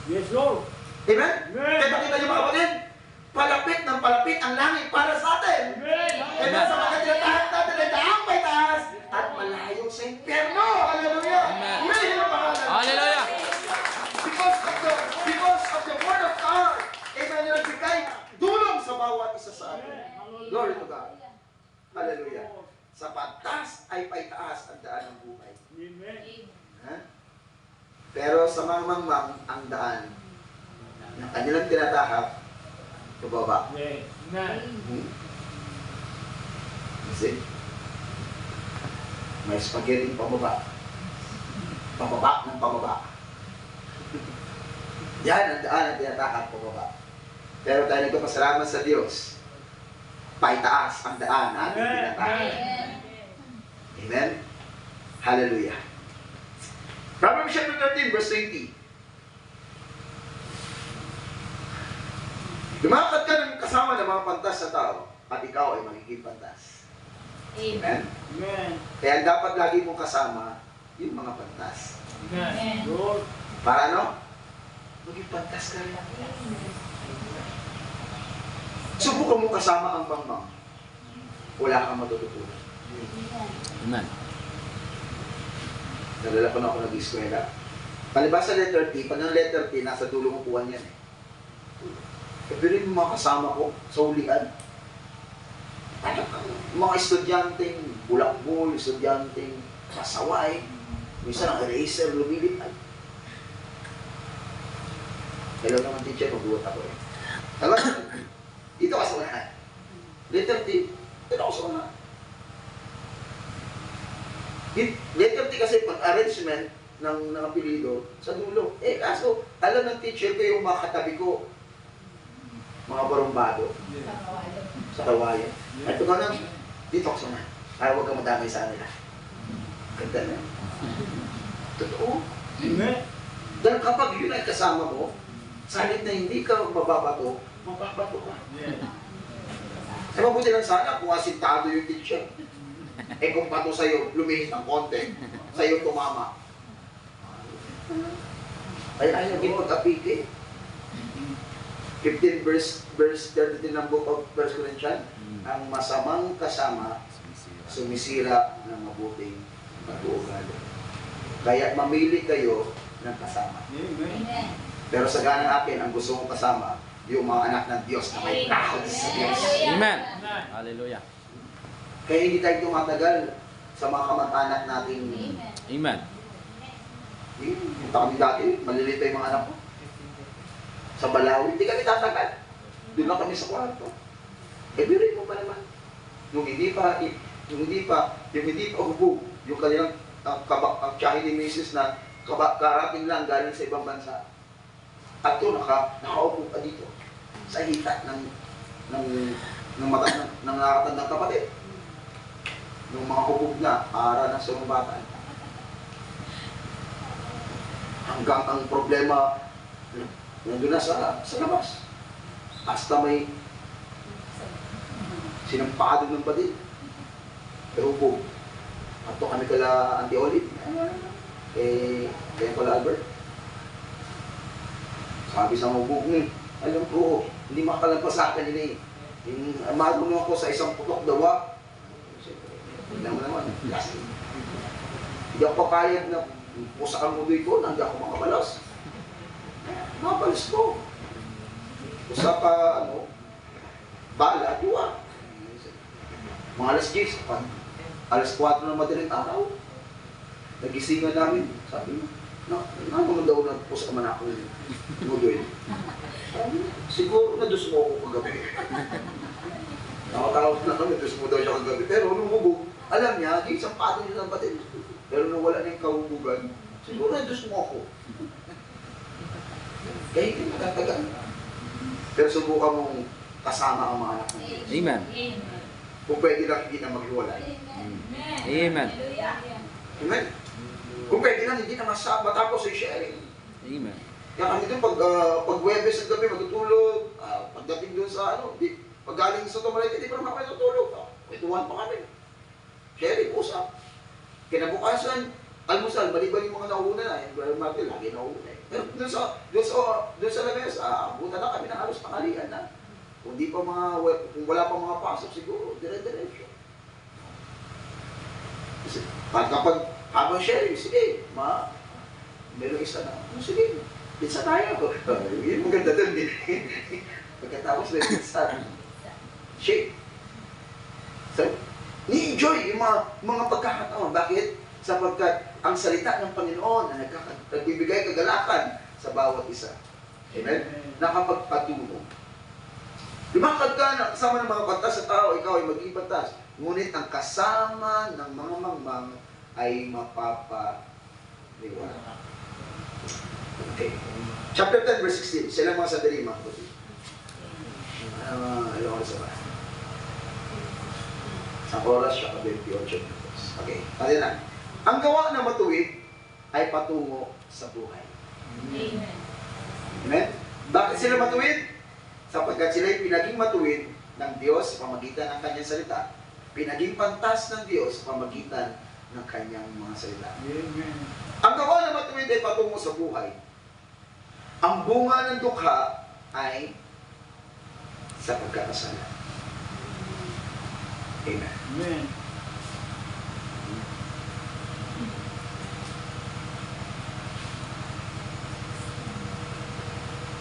Yes, Lord. Amen? Kaya makita niyo mga kapatid, palapit ng palapit ang langit para sa atin. Amen? Sa mga tinatahan natin ay daang pataas at malayo sa impyerno. Hallelujah! Amen. Praise the Lord. Hallelujah. Because of the word of God, amen, yung nagbigay tulong sa bawat isa sa atin. Glory to God. Hallelujah. Sa pantas ay paitaas ang daan ng buhay. Ha? Pero sa mangmangmang ang daan na kanilang tinatahak, pababa. Kasi, may spaghetti pababa. Pababa ng pababa. Yan ang daan na tinatahak pababa. Pero tayo nagpapasalamat sa Diyos. Paitaas ang daan na ating tinatahak. Amen? Hallelujah. Proverbs chapter 13 verse 20. Lumakad ka ng kasama ng mga pantas sa tao at ikaw ay magiging pantas. Amen? Kaya dapat lagi mong kasama yung mga pantas. Para ano? Maging pantas ka rin. Subukan mo kasama ang mangmang. Wala kang matututunan. Amen. Nalala ko na ako nag-eskwela. Palibas sa letter T, pag ng letter T, nasa dulo ng upuan yan eh. Pero yung mga kasama ko sa ulian, mga estudyanteng bulakbol, estudyanteng pasaway, minsan ang eraser, lumilipad. Hello naman teacher, magbuhat ako eh. Tawag, dito ka sa unahan. Letter T, dito ako sa unahan. Letter T kasi pag-arrangement ng apelido sa dulo. Eh kaso, alam ng teacher ko yung mga katabi ko, mga barumbado, sa kawayan. At ito ka na, dito ako sa unahan. Para huwag kang madamay sa kanila. Ganda na. Totoo. Dahil kapag yun ay kasama mo, salit na hindi ka mababato, mababato ka. Eh mabuti lang sana kung asintado yung teacher. Eh kung bato sa'yo, lumihis ng konti, sa'yo tumama. Ay ayaw din mag-apike. 15 verse 33 ng book of 1 Corinthians, ang masamang kasama sumisira ng mabuting Pag-uugali. Kaya mamili kayo ng kasama. Amen. Amen. Pero sa ganang akin, ang gusto kong kasama, yung mga anak ng Diyos na may takot sa Diyos. Amen. Amen. Hallelujah. Kaya hindi tayo tumatagal sa mga kamag-anak nating Amen. Amen. punta kami dati, maliliit pa yung mga anak ko. Sa Balawi, hindi kami tatagal. Doon lang kami sa kwarto. Eh, birin mo ba naman? Yung hindi pa hubog, yung kanilang tiyahin ni Mrs. na karating lang galing sa ibang bansa. At doon, nakaupo ka dito sa hita ng nakakatandang kapatid. Nung mga hubog na, para na sa mga bata. Hanggang ang problema, nandun na sa labas. Hasta may sinampado ng badil. Pero hubog. At kami kala Auntie Olive. Kaya pala Albert. Sabi sa hubog, alam ko, hindi makalampas sa akin yun eh. Yung marunong ako sa isang putok dawa. Hindi naman. Hindi ako papayag na pusa ang mudoy ko, hindi ako makabalas. Makabalas ko. Pusa ka, bala, duwa. Mga alas 10, alas 4 na madaling araw. Nagisingan namin. Sabi mo, ano daw na pusa man ako mudoy? Siguro na-dus mo ako kagabi. Nakatawag na kami, dus mo daw siya kagabi. Pero nung hubog, alam niya, di isang pato niya ng batin. Pero nung wala na yung kahubugan, siguro na-dus mo ako. Kaya hindi magtatagal. Pero subukan mong kasama ang mga anak ng Diyos. Amen. Kung pwede lang hindi na maghiwalay. Amen. Amen? Kung pwede lang hindi na matapos ay sharing. Amen. Kaya kami doon, pag Webes ng gabi, matutulog. Pagdating doon sa pag galing sa Tumalit, hindi pa naman kami natutulog. Ituwan pa kami. Sharing, usap. Kinabukasan, almusal, baliban yung mga nauna na. Yung Martin, lagi nauna eh. Pero doon sa labas, buta na kami ng halos tanghalian na. Kung wala pa mga pasok, siguro, dire-diretso. Kasi, kapag habang sharing, sige, meron isa na, sige, pizza tayo. Yun maganda doon eh. Pagkatapos na pizza, shake. So, ni-enjoy yung mga pagkakataon. Bakit? Sapagkat ang salita ng Panginoon na nagbibigay kagalakan sa bawat isa. Amen? Nakapagpatungo. Lumakad ka na kasama ng mga batas sa tao, ikaw ay maging batas. Ngunit ang kasama ng mga mangmang ay mapapaliwala. Okay. Chapter 10, verse 16. Sila mga sandali, mga kapatid. Ayaw ko sa bahay. Sa oras siya ka 28 minutos. Okay, pati na. Ang gawa na matuwid ay patungo sa buhay. Amen. Amen? Bakit sila matuwid? Sapagkat sila ay pinaging matuwid ng Diyos sa pamagitan ng kanyang salita. Pinaging pantas ng Diyos sa pamagitan ng kanyang mga salita. Amen. Ang gawa na matuwid ay patungo sa buhay. Ang bunga ng dukha ay sa pagkakasala. Amen. Amen.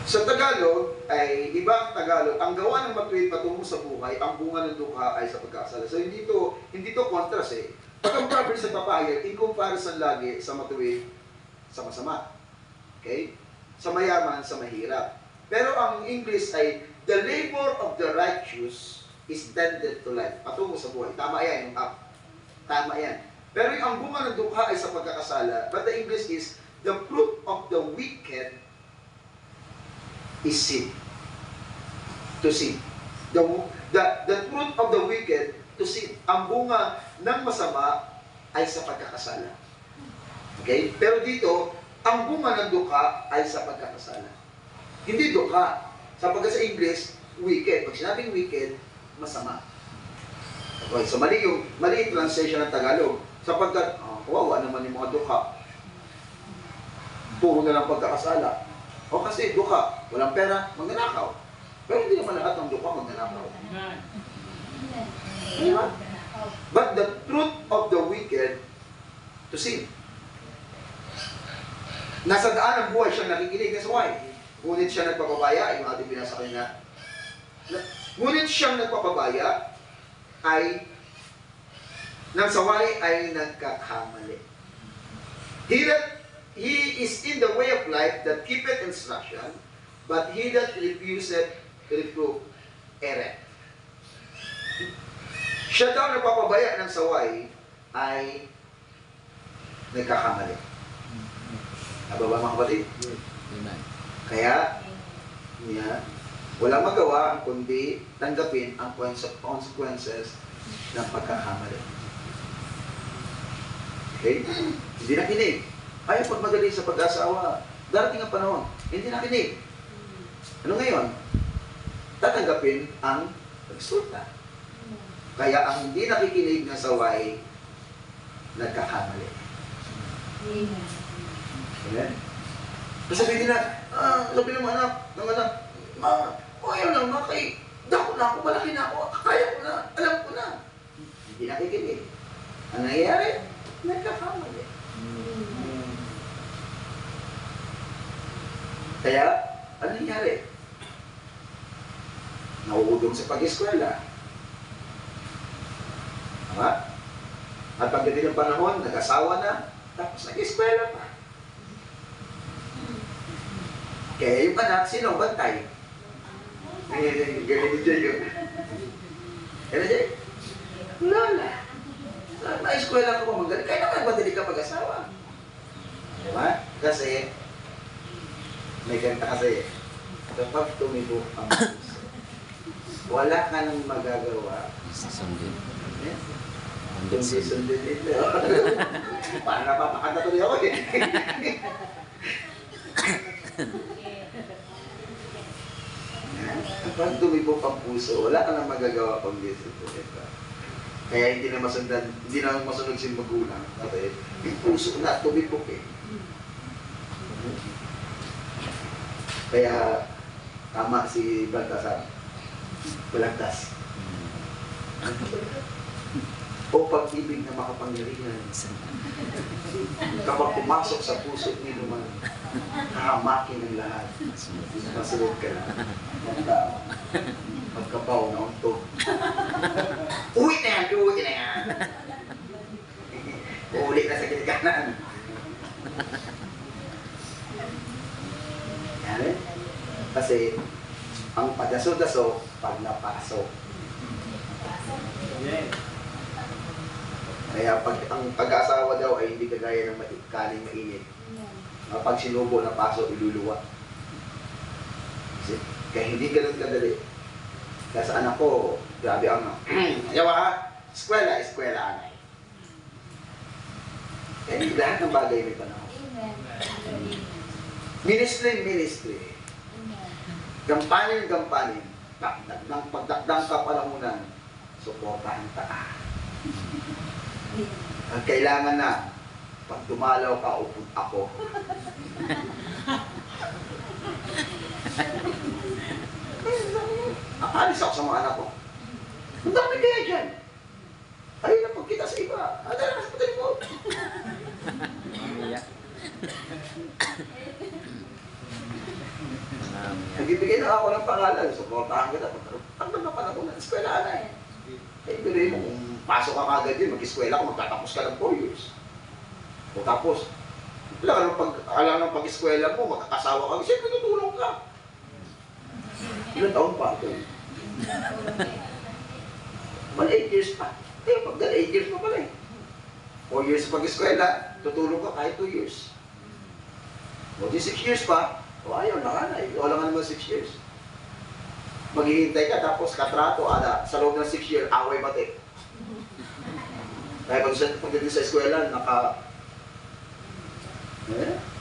Sa Tagalog, ay ibang Tagalog, ang gawa ng matuwid patungo sa buhay, ang bunga ng dukha ay sa pagkakasala. So hindi to contrast eh. Pag ang Proverbs sa papayag, in comparison lagi sa matuwid, sa masama. Okay? Sa mayaman, sa mahirap. Pero ang English ay, the labor of the righteous is tended to life. Patungo sa buhay. Tama yan, yung up. Tama yan. Pero ang bunga ng dukha ay sa pagkakasala. But the English is, the fruit of the wicked is sin. To sin. The fruit of the wicked to sin. Ang bunga ng masama ay sa pagkakasala. Okay? Pero dito, ang bunga ng dukha ay sa pagkakasala. Hindi dukha. Sapagkat sa English, wicked. Pag sinabing wicked, masama. Okay, so mali yung translation ng Tagalog. Sapagkat, kawawa naman yung mga dukha. Puro na lang pagkakasala. O kasi dukha, walang pera, magnanakaw. Pero hindi naman lahat ng dukha magnanakaw. Amen. Diba? But the truth of the wicked to sin. Nasa daan ng buhay siyang nakikinig. That's why. Ngunit siya nagpapabaya, yung ating binasa kanina. Ngunit siyang nagpapabaya ay nang saway ay nagkakamali. He is in the way of life that keepeth instruction, but he that refuseth reproof erreth. Siya daw nagpapabaya ng saway ay nagkakamali. Nababa mga kapatid? Amen. Kaya, walang magawa kundi tanggapin ang consequences ng pagkakamali. Okay? Hindi nakinig. Ayaw pagmadali sa pag-asawa. Darating ang panahon, hindi nakinig. Ano ngayon? Tatanggapin ang resulta. Kaya ang hindi nakikinig na saway, nagkakamali. Amen? Sabihin nila, sabi ng anak, ayaw lang ma, kay dako na ako, malaki na ako, kaya ko na, alam ko na. Hindi nakikinig. Ang nangyayari, nagkakamali. Kaya, ano nangyayari? Nauudong sa pag-eskwela. Tama? At pagdating ng panahon, nag-asawa na, tapos nag-eskwela pa. Kaya yung anak, sino ang bantay? Ganyan ni Jay yun. Ano Jay? Lola. Na-eskwela ko magaling. Kaya naman madali ka mag-asawa. Diba? Kasi, may kanta kasi, kapag tumibo ang puso, wala ka nang magagawa. Sundin. Kung susundin nito. Parang napapakanta tuloy ako eh. Kapag tumibok ang puso, wala ka nang magagawa pang susundin ito. Kaya hindi na masunod si magulang. Kasi yung puso na tumibok eh. Kaya tama si Baltasar. Balagtas. O pag-ibig na makapangyarihan. Kapag pumasok sa puso ni naman, hahamakin ang lahat. Masunod ka na. Magkapaw na unto. Uwi na yan! Uwi na yan! Uuli na sa kinikanan. Yan eh. Kasi, ang padaso-daso, pag napasok. Kaya pag ang pag-asawa daw ay hindi kagaya ng kaling mainit. Pag sinubo na paso, iluluwa. Kaya hindi ganun kadali. Kaya sa anak ko, grabe ang yawa ha, eskwela, anay. Kaya hindi lahat ng bagay may panahon. Ministry. Gampanin. Pagdakdang kapalamunan, suportahan ka. Ang kailangan na, pag dumalaw ka, upod ako. Alis ako sa mga anak ko. Ang dami kaya dyan. Ayun na pagkita sa iba. Ada na sa patay mo. Nagbibigay na ako ng pangalan. Suportahan kita. Pagdang na panahon ng eskwela na eh. Eh, biruin mo, kung pasok ka kagad yun, mag-eskwela ka, magtatapos ka ng 4 years. O tapos, alam ng pag-eskwela mo, magkakasawa ka, siyempre tutulong ka. Ilang taon pa ito? 8 years pa. Eh, pag 8 years pa pala eh. 4 years sa pag-eskwela, tutulong ka kahit 2 years. O di 6 years pa, o ayaw na ka na, wala nga naman 6 years. Maghihintay ka, tapos katrato, sa loob ng 6 years, away pati. Kaya pagdating sa eskwela,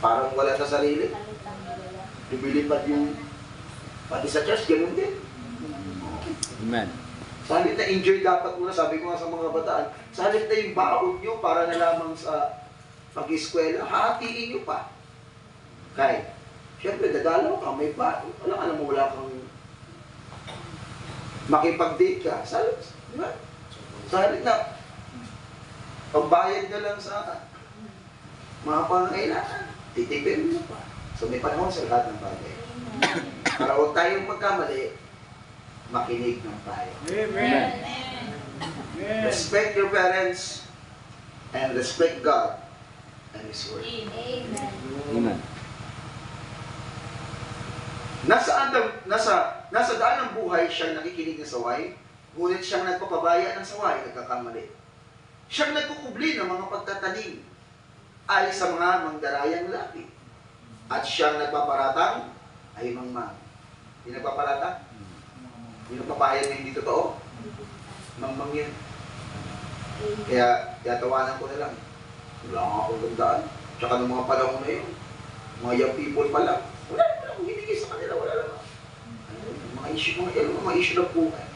parang wala sa sarili. Lumilipad yung, pati sa church, ganoon din. Amen. Sa halip na enjoy dapat muna, sabi ko nga sa mga bataan, sa halip na yung baon nyo para na lamang sa pag-eskwela, hatiin nyo pa. Kaya, syempre, dadalaw ka, may baon. Alam mo, wala kang makipag-date ka. Sa halip, di ba? Sa halip na, pambayad ka lang sa mga pangangailangan. Titipin mo pa. So may panahon sa lahat ng bagay. Para huwag tayong magkamali, makinig ng payo. Amen. Amen. Respect your parents and respect God and His Word. Amen. Amen. Nasa daan ng buhay, siyang nakikinig ng saway, ngunit siyang nagpapabaya ng saway, nagkakamali. Siyang nagkukubli ng mga pagtatanim ay sa mga mangdarayang lapi. At siyang nagpaparatang ay mangmang. Yung nagpaparatang? Yung nagpapahayag na hindi totoo? Mangmang yun. Kaya tawanan ko na lang. Wala nga akong gandaan. Tsaka ng mga panahon na yun, mga young people pa lang. Wala naman akong hinigay sa kanila, wala naman. Mga issue ng buhay.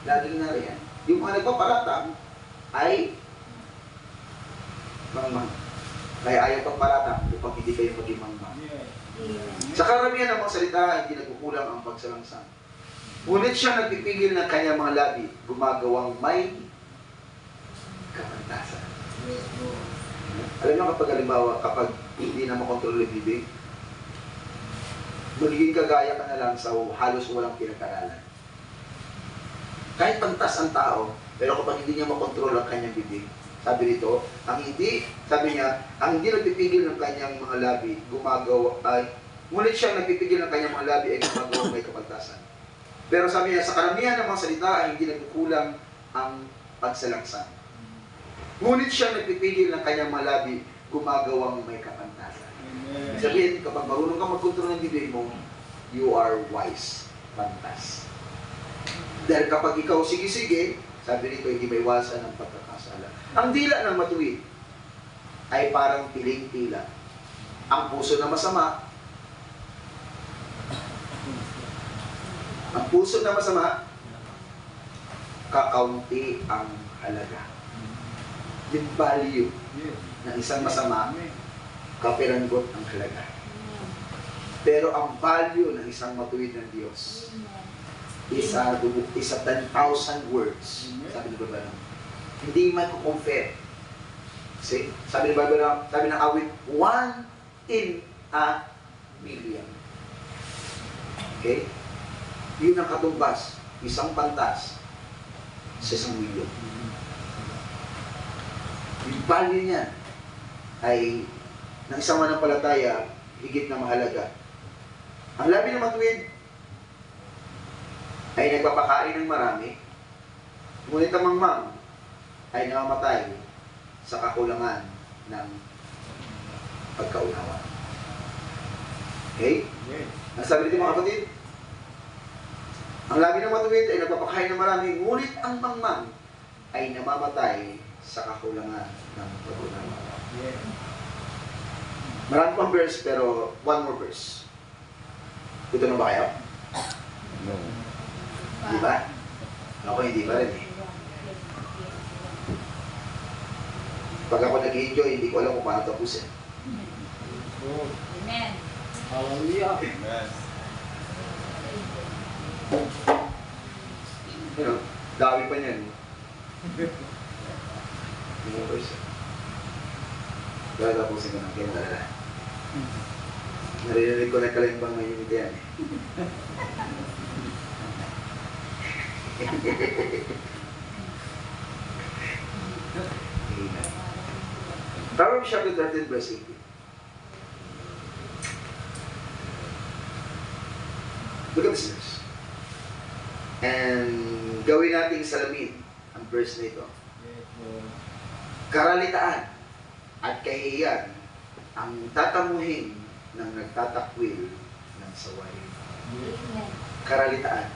Laging na rin yan. Yung mga nagpaparatang ay mangmang. Kaya ayaw pagparatang upang hindi kayo maging mangmang. Sa karamihan ng mga salita, hindi nagkukulang ang pagsalangsang. Ngunit siya nagpipigil ng kanyang mga labi, gumagawang may kapantasan. Alam niyo kapag halimbawa, kapag hindi na makontrol ang bibig, magiging kagaya ka na lang sa halos walang pinag-aralan. Kahit pantas ang tao, pero kapag hindi niya makontrol ang kanyang bibig, sabi nito, ang hindi nagpipigil ng kanyang mga labi, ngunit siya nagpipigil ng kanyang mga labi ay gumagawa may kapantasan. Pero sabi niya, sa karamihan ng mga salita ay hindi nagkukulang ang pagsalangsang. Ngunit siya nagpipigil ng kanyang mga labi, gumagawang may kapantasan. Sabihin, kapag marunong ka magkontrol ng bibig mo, you are wise, pantas. Dahil kapag ikaw sige-sige, sabi nito, hindi may iwasan ang pagkakasala. Ang dila ng matuwid ay parang piling-pila. Ang puso na masama, kakaunti ang halaga. Yung value ng isang masama, kapiranggot ang halaga. Pero ang value ng isang matuwid ng Diyos is a 10,000 words. Sabi ni Baba, hindi man ko-compare. See? Sabi ni Baba, sabi ng awit, 1 in a million. Okay? Yun ang katumbas, isang pantas sa 1 milyon. Yung value niya ay ng isang manampalataya, higit na mahalaga. Ang labi ng matuwid ay nagpapakain ng marami, ngunit ang mangmang ay namamatay sa kakulangan ng pagkaunawa. Okay? Ang sabi nito mga kapatid, ang labi ng matuwid ay nagpapakain ng marami, ngunit ang mangmang ay namamatay sa kakulangan ng pag-unawa. Marami pang verse, pero one more verse. Ito na ba kayo? No. Di ba? Ako hindi pa rin eh. Pag ako nag-enjoy, hindi ko alam kung paano tapusin. Amen. Hallelujah. Pero, dami pa niyan. Yung verse. Kaya tapusin ko ng kinalala. Narinig ko na kalimbang na yun yan. Amen. Proverbs chapter 13 verse 18. Look at this verse. And gawin nating salamin ang verse na ito. Karalitaan at kahihiyan ang tatamuhin ng nagtatakwil ng saway. Amen. Karalitaan.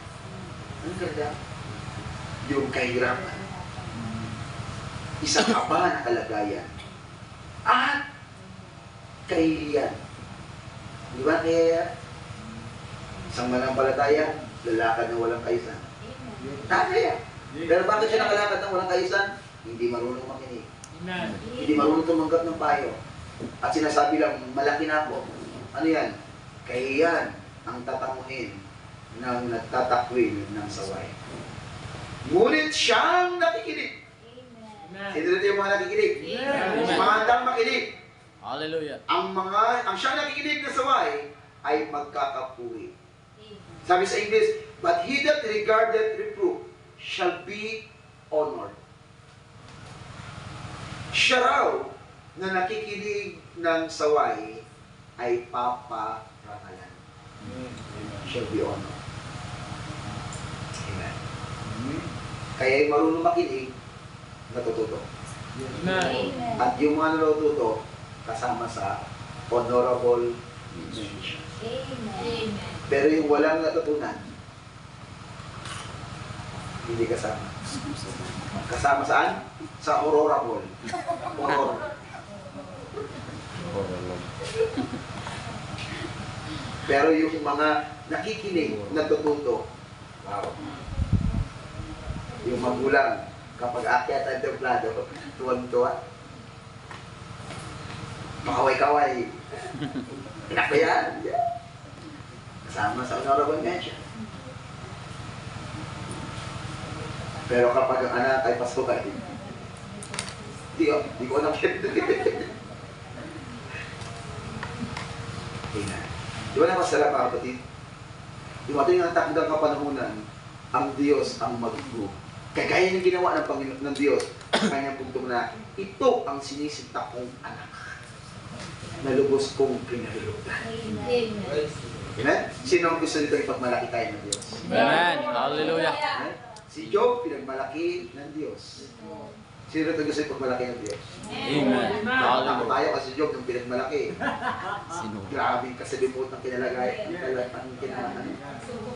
Anong karalitaan? Yung kahirapan. Isang kaba na kalagayan. At kahihiyan. Di ba kaya isang manampalataya, lalakad na walang kaisan. Tama yan. Pero bakit siya nakalakad ng walang kaisan? Hindi marunong makinig. Amen. Hindi marunong tumanggap ng payo. At sinasabi lang, malaki na ako. Ano yan? Kahiyan ang tatamuhin ng nagtatakwil ng saway. Ngunit siyang nakikinig. Amen. Amen. Sino dito yung mga nakikinig? Amen. Mga handang makinig. Hallelujah. Ang siyang nakikinig na saway ay magkakapuri. Amen. Sabi sa English, but he that regardeth reproof shall be honored. Siya raw na nakikinig ng saway ay paparangalan. Shall be honored. Amen. Kaya yung marunong makinig, natututo. Amen. Amen. At yung mga natututo, kasama sa honorable mention. Amen. Pero yung walang natutunan, hindi kasama. Kasama saan? Sa honorable. Honor. Pero yung mga nakikinig, natututo, wow. Yung magulang, kapag akyat ang templado, tuwang-tuwa. Makaway-kaway. Anak ba yan? Yeah. Kasama sa honorable mention. Pero kapag ang anak ay pasukay, di ko nakit. Di ba na masarap mga kapatid? Dumating ang takdang kapanahunan, ang Diyos ang mag-grow. Kagaya ng ginawa ng Panginoon ng Diyos, ang kanyang puntong na, ito ang sinisinta kong anak na lubos kong pinahulutan. Amen. Amen? Sino ang gusto nito ipagmalaki tayo ng Diyos? Amen. Hallelujah. Amen? Si Job, pinagmalaki ng Diyos. Sino ito gusto ipagmalaki ng Diyos? Amen. Takot Hallelujah. tayo kasi Job nung pinagmalaki. Sino? Grabe kasalimuot ng kinalagay, ang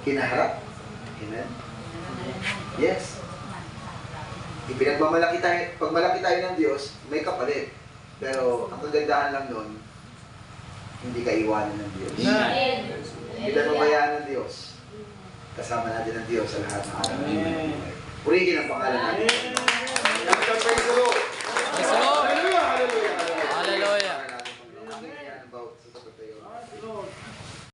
kinaharap. Amen? Yes. Ipinagmamalaki tayo, pag malaki tayo ng Diyos, may kapalit. Pero ang kagandahan lang nun, hindi ka iwanan ng Diyos. Amen. Hindi tayo mabayaan ng Diyos. Kasama natin ng Diyos sa lahat ng araw. Amen. Purihin ang pangalan natin. Amen.